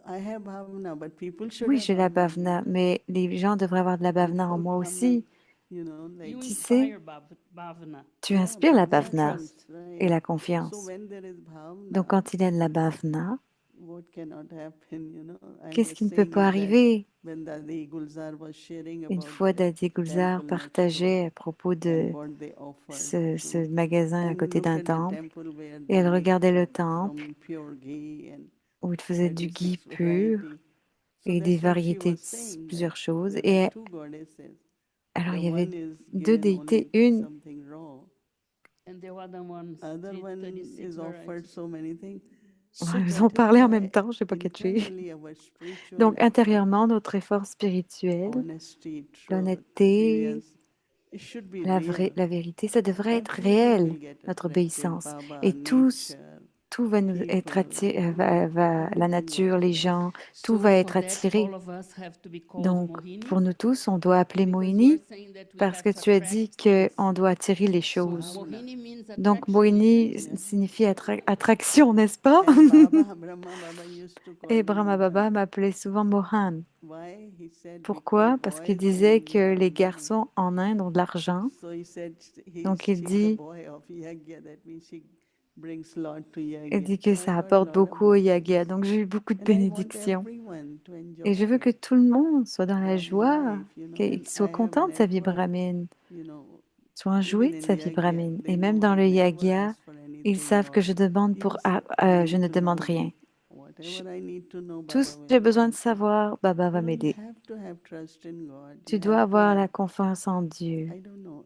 I have bhavna, but people should Oui, have j'ai la bhavna. bhavna, mais les gens devraient avoir de la bhavna en Without moi bhavna, aussi. like, You Tu sais, inspire bhavna. tu yeah, inspires la bhavna, bhavna trust, et right? la So confiance. when there is Donc, bhavna, quand il y a de la bhavna, what cannot happen, I'm qu'est-ce just qui ne peut saying pas is that arriver? when Dadi Gulzar was sharing Une about fois, the Dadi Gulzar temple next partageait door à propos de and what they offered, ce magasin à and côté look d'un at the temple, temple where et they elle make regardait le from temple pure ghee and où il faisait du 36 ghee pur variety. So et des that's what she variétés was de saying, that plusieurs choses. there are Et two goddesses. alors, The il y avait one is 2 given déités. only Une, something raw. And the other one's Other one 36 is offered varieties. so many things. So ils ont that is parlé en même why temps, je sais pas catché. internally our spiritual Donc, effort, intérieurement, notre effort spirituel, honesty, truth, l'honnêteté, obedience, it should be real. la vérité, ça devrait être Everything réel, will get notre attracted. obéissance. Baba, Et nature, tout va nous être people, attiré, la everything nature, was les there. gens, tout So va for être that, attiré. all of us have to be called Donc, Mohini, pour nous tous, on doit appeler because you are Mohini saying that we parce have que to tu as attract dit things. qu'on doit attirer les So choses. Mohini means Donc, attraction, Mohini isn't it? signifie attraction, n'est-ce pas? And Baba, Brahma Baba used to call Et me Brahma Mohan. Baba m'appelait souvent Mohan. Why? He said Pourquoi? because Parce qu'il boys in disait India que have les money. garçons en Inde ont de l'argent. So he said Donc, il she's the dit, boy of Yagya. That means she brings lot to il Yagya. dit que So I ça got apporte lot of beaucoup au yaga. blessings. Donc, j'ai eu beaucoup de And I want bénédictions. everyone to Et je veux que enjoy tout le monde soit dans la their joie, life, qu'il And soit I have content an de sa vie effort, brahmine, soit even enjoué de in sa vie Yagya, brahmine. they Et même know dans I le never yaga, ask for ils anything, savent que Lord. je demande Even je ne to demande know rien. me. Whatever I need to know, Tout Baba ce que will j'ai besoin de help me. savoir, Baba va You m'aider. have to have trust in God. Tu You dois have to avoir have, la confiance en Dieu. I don't know,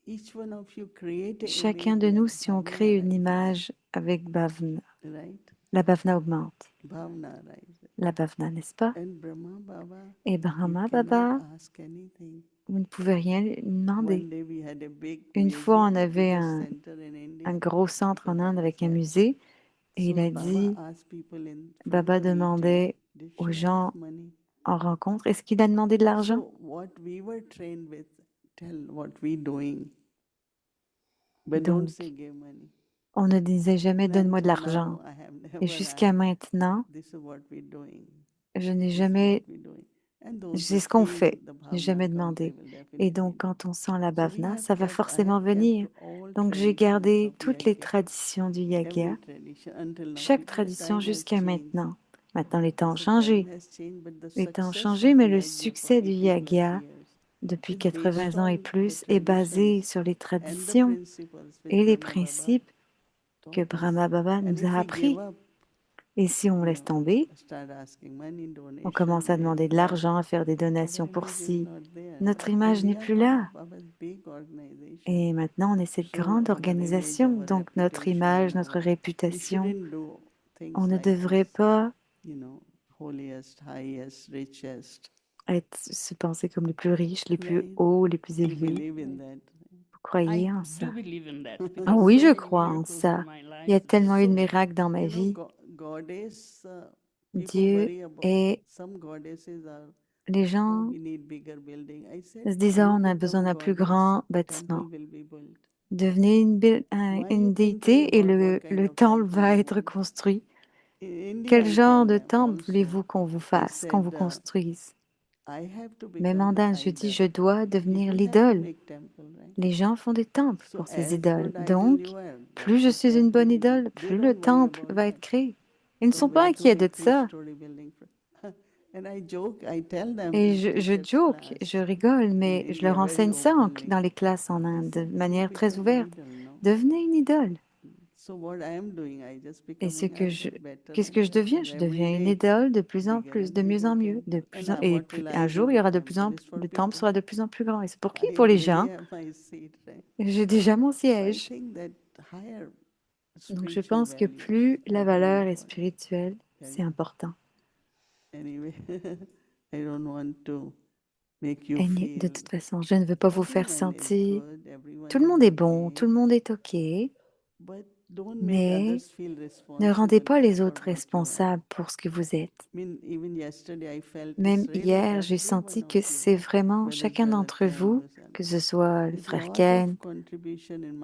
each one of you create an Chacun image de nous, where si on bhavna crée une rises, image avec bhavna, right? la bhavna augmente. Bhavna rises. La bhavna, n'est-ce pas? And Brahma Baba, Et you Brahma cannot Baba, ask anything. vous ne pouvez rien lui demander. One day we had a big Une fois, on museum, avait biggest center in India. un gros centre en Baba Inde avec un said. musée et il So a Baba dit, asked people from Baba the meeting, demandait aux should I gens have money? en rencontre, est-ce qu'il a demandé de l'argent? So what we were trained with, tell what we doing, but don't Donc, say give money. on ne disait jamais And donne-moi de until l'argent. now, I have Et never jusqu'à asked, maintenant, this is what we doing. je n'ai This is jamais, what we doing. And those c'est who ce qu'on feel fait. the Je n'ai bhavna jamais comes, they demandé. will Et definitely donc, do. quand on sent la So we bhavna, have ça va kept, I forcément have kept venir. all Donc, j'ai traditions gardé of toutes les Yagya, traditions du every yaga, tradition until now. chaque The tradition time has jusqu'à changed. maintenant. Maintenant, les temps ont So time changé. has changed, but the Les temps ont success changé, of mais le Yagya for succès du 80 plus yaga years depuis is based 80 ans et on the plus est basé traditions sur les and the traditions principles which et les Brahma Baba principes que taught us. Brahma Baba And nous if a we give appris. up, Et si on laisse tomber, start asking money, on donation, commence à demander de that, l'argent, à faire des our donations pour image is ci. not there. Notre And image we n'est are plus part là. of Baba's big organization. Et maintenant, on est cette So grande our image, organisation. our Donc, notre image, notre we réputation, shouldn't do things on ne like devrait this, pas holiest, highest, richest. se penser comme les plus riches, les plus Right? hauts, les plus We élevés. believe in that. Vous croyez I en do ça? believe in that Ah because oui, so je many crois en miracles in ça. my Il y a life. tellement eu de So, miracles dans ma vie. goddess, people Dieu worry about, est... some goddesses are, Les oh, gens we need bigger building. I said, se disent, you oh, on a besoin become d'un plus goddess, grand temple bâtiment. will be built. Devenez Why you une thinking déité et about what kind le of temple temple va you être want? construit. Quel genre de temple voulez-vous qu'on vous fasse, qu'on vous construise? Même en Inde, je dis, je dois devenir l'idole. Les gens font des temples pour ces idoles. Donc, plus je suis une bonne idole, plus le temple va être créé. Ils ne sont pas inquiets de ça. Et je joke, je rigole, mais je leur enseigne ça dans les classes en Inde de manière très ouverte. Devenez une idole. Et qu'est-ce que je deviens? Je deviens une idole de plus en plus, de mieux en mieux, un jour, il y aura le temple sera de plus en plus grand. Et c'est pour qui? Pour les gens. J'ai déjà mon siège. Donc, je pense que plus la valeur est spirituelle, c'est important. Et de toute façon, je ne veux pas vous faire sentir. Tout le monde est bon, tout le monde est OK, mais ne rendez pas les autres responsables pour ce que vous êtes. Même hier, j'ai senti que c'est vraiment chacun d'entre vous, que ce soit le frère Ken,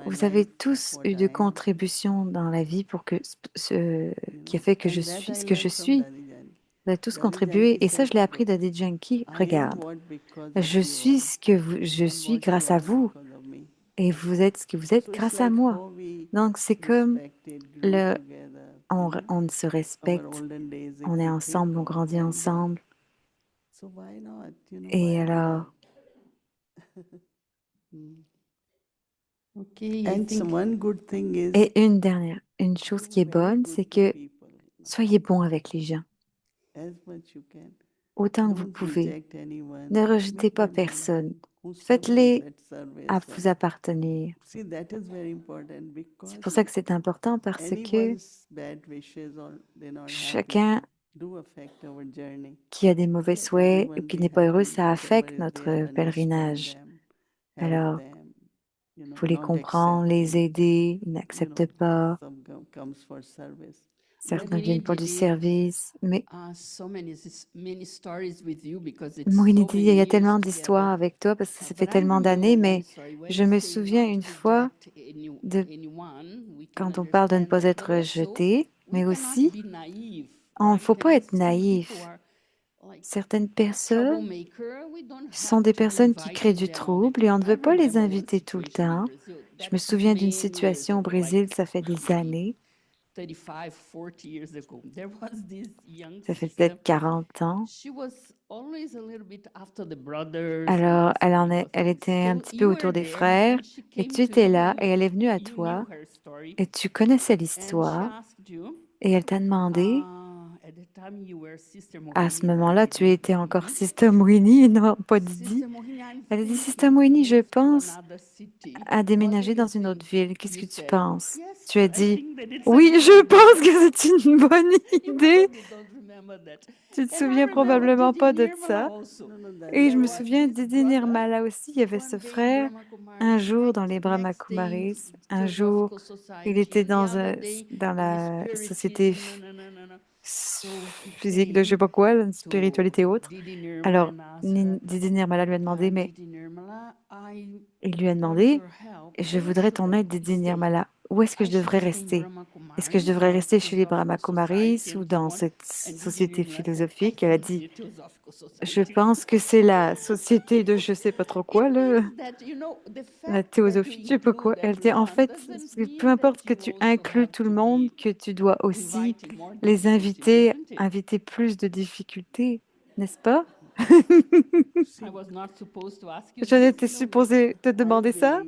vous avez tous eu de contributions dans la vie pour qui a fait que je suis ce que je suis. Vous avez tous contribué et ça, je l'ai appris de des junkies. Regarde, je suis je suis grâce à vous et vous êtes ce que vous êtes grâce à moi. Donc, c'est comme on se respecte, on est ensemble, on grandit ensemble. Et alors, et une chose qui est bonne, c'est que soyez bon avec les gens. Autant que vous pouvez. Ne rejetez pas personne. Faites-les à vous appartenir. C'est pour ça que c'est important parce que chacun qui a des mauvais souhaits ou qui n'est pas heureux, ça affecte notre pèlerinage. Alors, il faut les comprendre, les aider, ils n'acceptent pas. Certains viennent pour du service, mais Moïni dit, il y a tellement d'histoires avec toi parce que ça fait tellement d'années, mais je me souviens une fois quand on parle de ne pas être rejeté, mais aussi, il ne faut pas être naïf. Certaines personnes sont des personnes qui créent du trouble et on ne veut pas les inviter tout le temps. Je me souviens d'une situation au Brésil, ça fait des années. Ça fait peut-être 40 ans. Alors, elle était un petit peu autour des frères et tu étais là et elle est venue à toi et tu connaissais l'histoire et elle t'a demandé, à ce moment-là, tu étais encore Sister Moini, non, pas Didi. Elle a dit, Sister Moini, je pense à déménager dans une autre ville. Qu'est-ce que tu penses? Tu as dit, oui, je pense que c'est une bonne idée. Tu te souviens probablement pas de ça. Et je me souviens Didi Nirmala aussi, il y avait ce frère, un jour dans les Brahma Kumaris, un jour, il était dans la société physique de je sais pas quoi, une spiritualité autre. Alors, Didi Nirmala lui a demandé, mais il lui a demandé, je voudrais ton aide, Didi Nirmala. Où est-ce que je devrais rester? Est-ce que je devrais rester chez les Brahma Kumaris ou dans cette société philosophique? Elle a dit, je pense que c'est la société de je sais pas trop quoi, la théosophie, je sais pas quoi. Elle dit, en fait, peu importe que tu inclus tout le monde, que tu dois aussi les inviter plus de difficultés, n'est-ce pas? Je n'étais supposée te demander ça?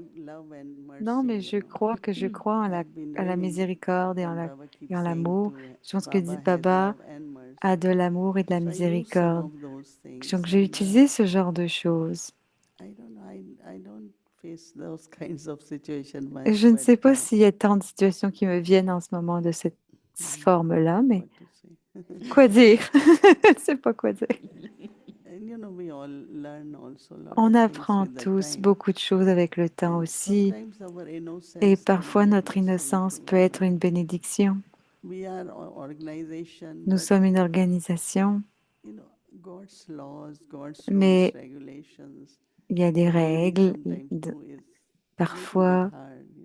Non, mais je crois à la miséricorde et en l'amour. Je pense que dit Baba a de l'amour et de la miséricorde. Donc, j'ai utilisé ce genre de choses. Je ne sais pas s'il y a tant de situations qui me viennent en ce moment de cette forme-là, mais quoi dire? Je ne sais pas quoi dire. On apprend tous beaucoup de choses avec le temps aussi. Et parfois, notre innocence peut être une bénédiction. Nous sommes une organisation, mais il y a des règles. Parfois,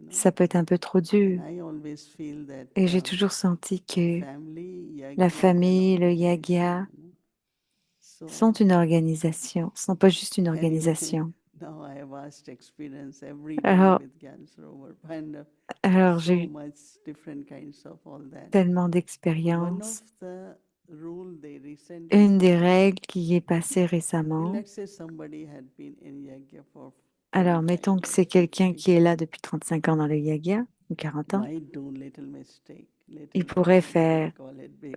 ça peut être un peu trop dur. I always feel that Et j'ai toujours senti que family, la yagya, famille, and le organization, yagya So, sont une organisation, ce sont pas juste une anyway, organisation. now I have vast experience every day Alors, with Gansarovar and alors j'ai so eu much different kinds of all that. tellement One d'expérience. of the rule they recently Une des passed, règles qui est passée récemment, let's say somebody had been in yagya for alors 35 mettons que years, c'est quelqu'un 50, qui est là depuis 35 ans dans le yagya, ou 40 ans, might do little mistake, little il pourrait mistake, I faire call it big.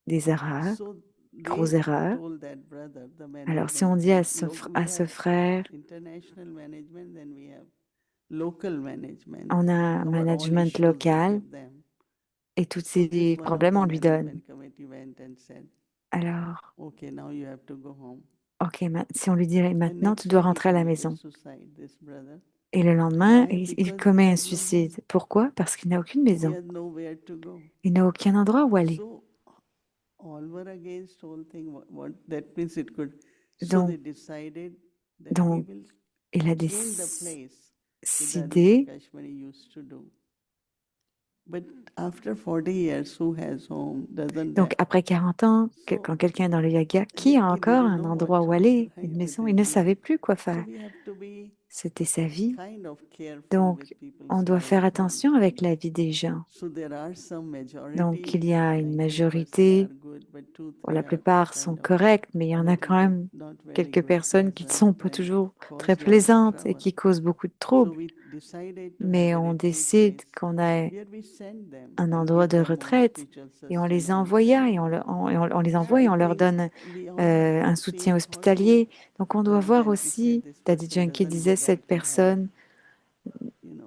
des erreurs, So grosses they erreurs. told that brother, the Alors si management, on dit à we à ce have frère, international management, then we have local management. on a un Our all management issues we local give them. et tous So this ces one of problèmes, the on lui donne. management committee went and said, Alors, okay, now you have to go home. ok, si on lui dirait And maintenant, tu next dois day he rentrer à la committed maison. suicide, this brother. Et le lendemain, Why? il Because he commet un had no home. suicide. Pourquoi? Parce qu'il n'a aucune He maison. had nowhere to go. Il n'a aucun endroit où aller. So all were against whole thing. What that means it could. So Donc, they decided that we donc will il a change the place Siddhartha décidé. Kashmiri used to do. But after 40 years, who has home? Doesn't Donc, that? après 40 ans, So quand quelqu'un est dans le yaga, qui a he encore didn't un know what endroit to où do, aller, right? une With maison? Il his ne life. savait plus quoi So faire. we have to be C'était sa vie. kind of careful Donc, with people's on doit faire life. attention avec la vie des gens. So there are some Donc, il majority, y a une 90% majorité, are good, but two, pour la three are plupart sont kind of correctes, mais il y en a quand little bit même not very quelques good personnes qui ne person sont pas and toujours très cause lot of plaisantes et trouble. qui causent beaucoup de So troubles. we decided to have Mais a on retreat décide place qu'on a where we send them un and endroit give de them all retraite spiritual et on les sustenance. envoya et on les envoie et I on leur think donne we all have un the soutien same thought. hospitalier. Donc on doit Daddy voir Janki said aussi, this Daddy person Janki doesn't disait, go cette back to hell. personne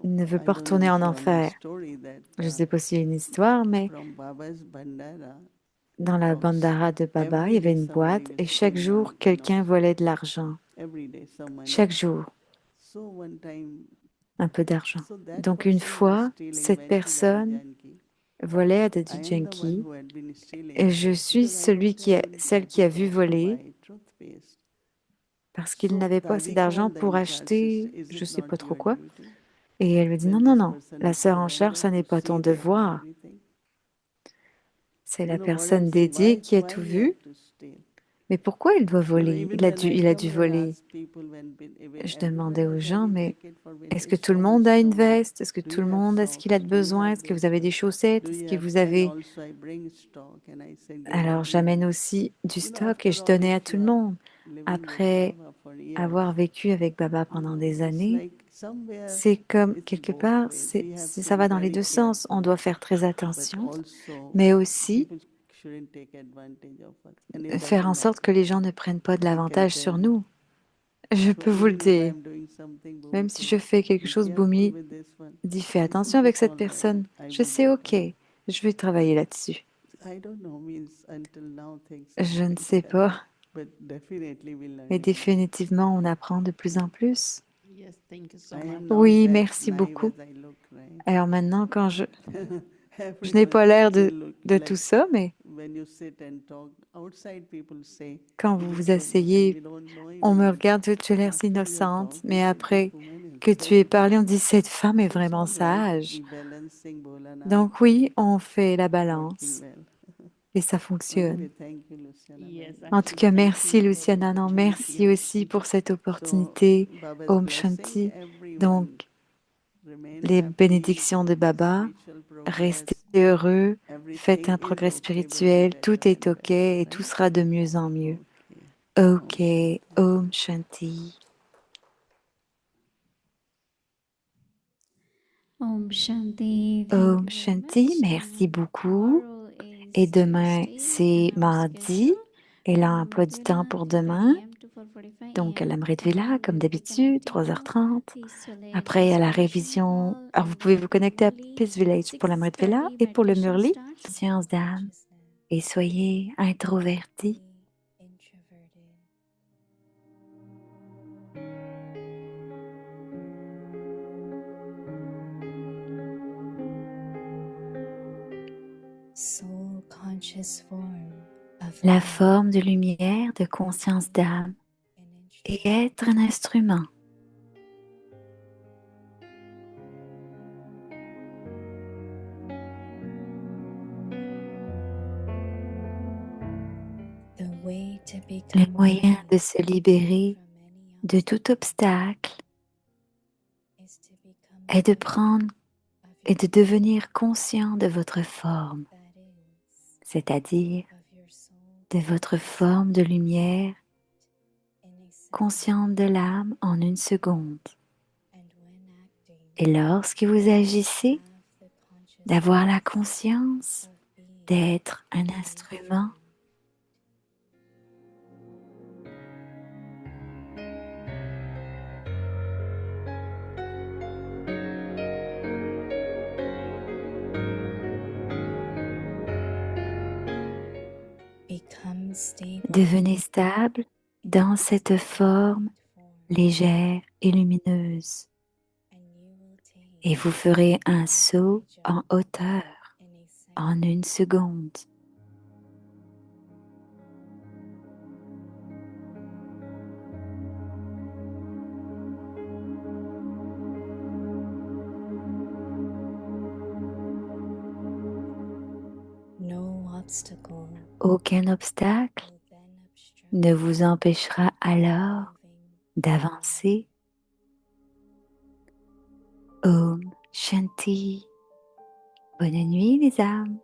ne veut I pas don't know retourner if en you have any enfer. story that Je ne sais pas s'il y a une histoire, mais from Baba's Bandara, dans la box, bandara de Baba, il y every avait day une somebody boîte will et chaque steal jour, money, quelqu'un volait de l'argent. every day some money. Chaque jour, So one time, un peu d'argent. so that Donc une person who was fois, stealing cette went to Daddy personne Janki. volait à I Daddy am the one Janki who had been stealing et je suis because I don't have any celle qui money a to vu also voler buy toothpaste. parce qu'il So n'avait pas assez Dadi d'argent called the pour in charge sister, acheter is je it sais not pas trop your quoi. duty? Et elle lui dit non, When non, this non, person la is sœur en charge, surrendered ça n'est to pas ton see them devoir. everything. C'est You la know what I'm personne saying? dédiée qui a Why tout he vu. had to steal? Mais pourquoi il doit You know, voler? even when I Il a come dû here and voler. ask people when Je everyone demandais aux has gens, any mais jacket for est-ce winter que tout le storm monde is a une stormy. veste? Est-ce que Do tout you le have monde a ce qu'il a socks? de Do you besoin? have Est-ce que this? vous avez des chaussettes? Do Est-ce you que have? vous And avez... also I bring stock and I say give Alors j'amène everyone. aussi du You know, stock et after je all, donnais à if tout you le are monde. living with Après Baba for years, avoir vécu avec Baba you pendant know, des it's années, like somewhere c'est comme it's quelque both part, ways. We have to ça be va dans les very deux sens. On careful, doit faire très but attention, also mais aussi people shouldn't take advantage of us. And it faire en doesn't sorte que happen. les gens ne prennent pas de I can l'avantage tell sur you. nous. Je So peux vous le even if I dire. am doing something, Même Bhumi si je says, fais quelque be chose, careful Bhumi with this one. dit fais I said, attention avec it's cette all right. personne. I Je will sais, do ok, that. je vais travailler là-dessus. I don't know, means until now things are Je ne going sais well, pas, but definitely we're mais learning more. définitivement, on apprend de plus en plus. Yes, thank you so I much. am not Oui, that merci naive beaucoup. as I look, right? Alors maintenant, je n'ai Everyone, pas l'air you look de tout like ça, mais when you sit and talk, outside people say, quand you vous look vous so innocent, asseyez, we don't know on even me you. regarde, tu as l'air si After you are innocente, mais talking, this après woman is que tu aies very parlé, on good. dit cette femme est So it's vraiment all right. sage. We balancing Bholanath, Donc oui, on fait la working balance well. et ça Anyway, fonctionne. thank you, Luciana. Yes, En tout cas, actually, thank merci you for the Luciana, non, opportunity merci aussi also. pour cette So, opportunité. Baba's Om blessing, Shanti. everyone Donc, remain les happy, bénédictions de Baba, spiritual restez progress, heureux, faites everything un is progrès okay, will be spirituel, better tout est and ok better, et tout right? sera de mieux en mieux. Okay. Om Ok, Shanti. Om Shanti. Om Shanti. Thank Om you very Shanti, much. merci beaucoup. Tomorrow Et is demain, Tuesday c'est and our mardi. schedule Et là, for un emploi Amrit du temps Vela pour 3:30 demain. a.m. to 4:45 Donc, à a.m. l'Amrit Villa, Tomorrow comme we'll be d'habitude, connecting to 3h30. Peace Village Après, à la Inspiration révision. Hall Alors, vous in pouvez vous Vaidya connecter à Murli. Peace Village pour l'Amrit Villa 6:30 et pour le meditation Murli. starts. Conscience d'âme. Et soyez introvertis. La forme de lumière, de conscience d'âme et être un instrument. Le moyen de se libérer de tout obstacle est de prendre et de devenir conscient de votre forme, c'est-à-dire de votre forme de lumière, consciente de l'âme en une seconde. Et lorsque vous agissez, d'avoir la conscience d'être un instrument Devenez stable dans cette forme légère et lumineuse et vous ferez un saut en hauteur en une seconde. Aucun obstacle ne vous empêchera alors d'avancer. Om Shanti. Bonne nuit les âmes.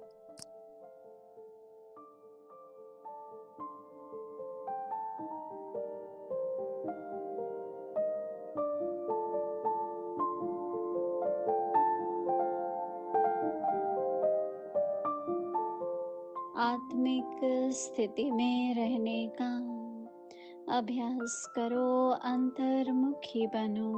आत्मिक स्थिति में रहने का अभ्यास करो, अंतर्मुखी बनो।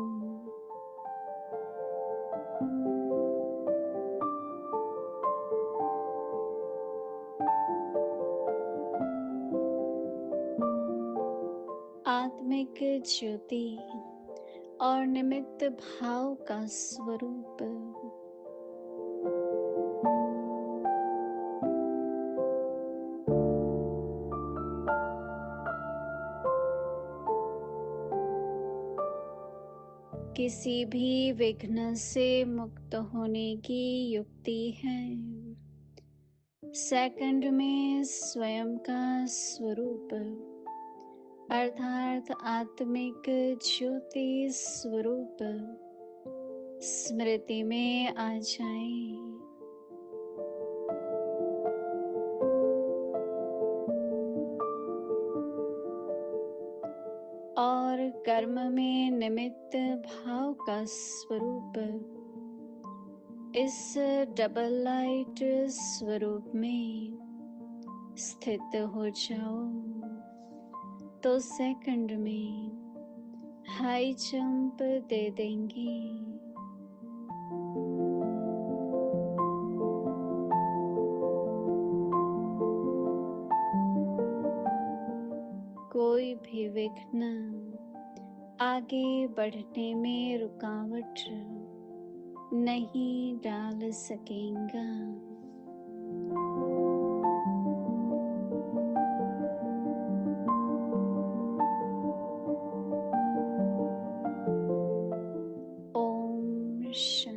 आत्मिक ज्योति और निमित्त भाव का स्वरूप किसी भी विघ्न से मुक्त होने की युक्ति है। सेकंड में स्वयं का स्वरूप अर्थात आत्मिक ज्योति स्वरूप स्मृति में आ जाए। और कर्म में निमित्त भाव का स्वरूप इस डबल लाइट स्वरूप में स्थित हो जाओ तो सेकंड में हाई जंप दे देंगे। कोई भी विघ्न आगे बढ़ने में रुकावट नहीं डाल सकेगा। ओम शांति।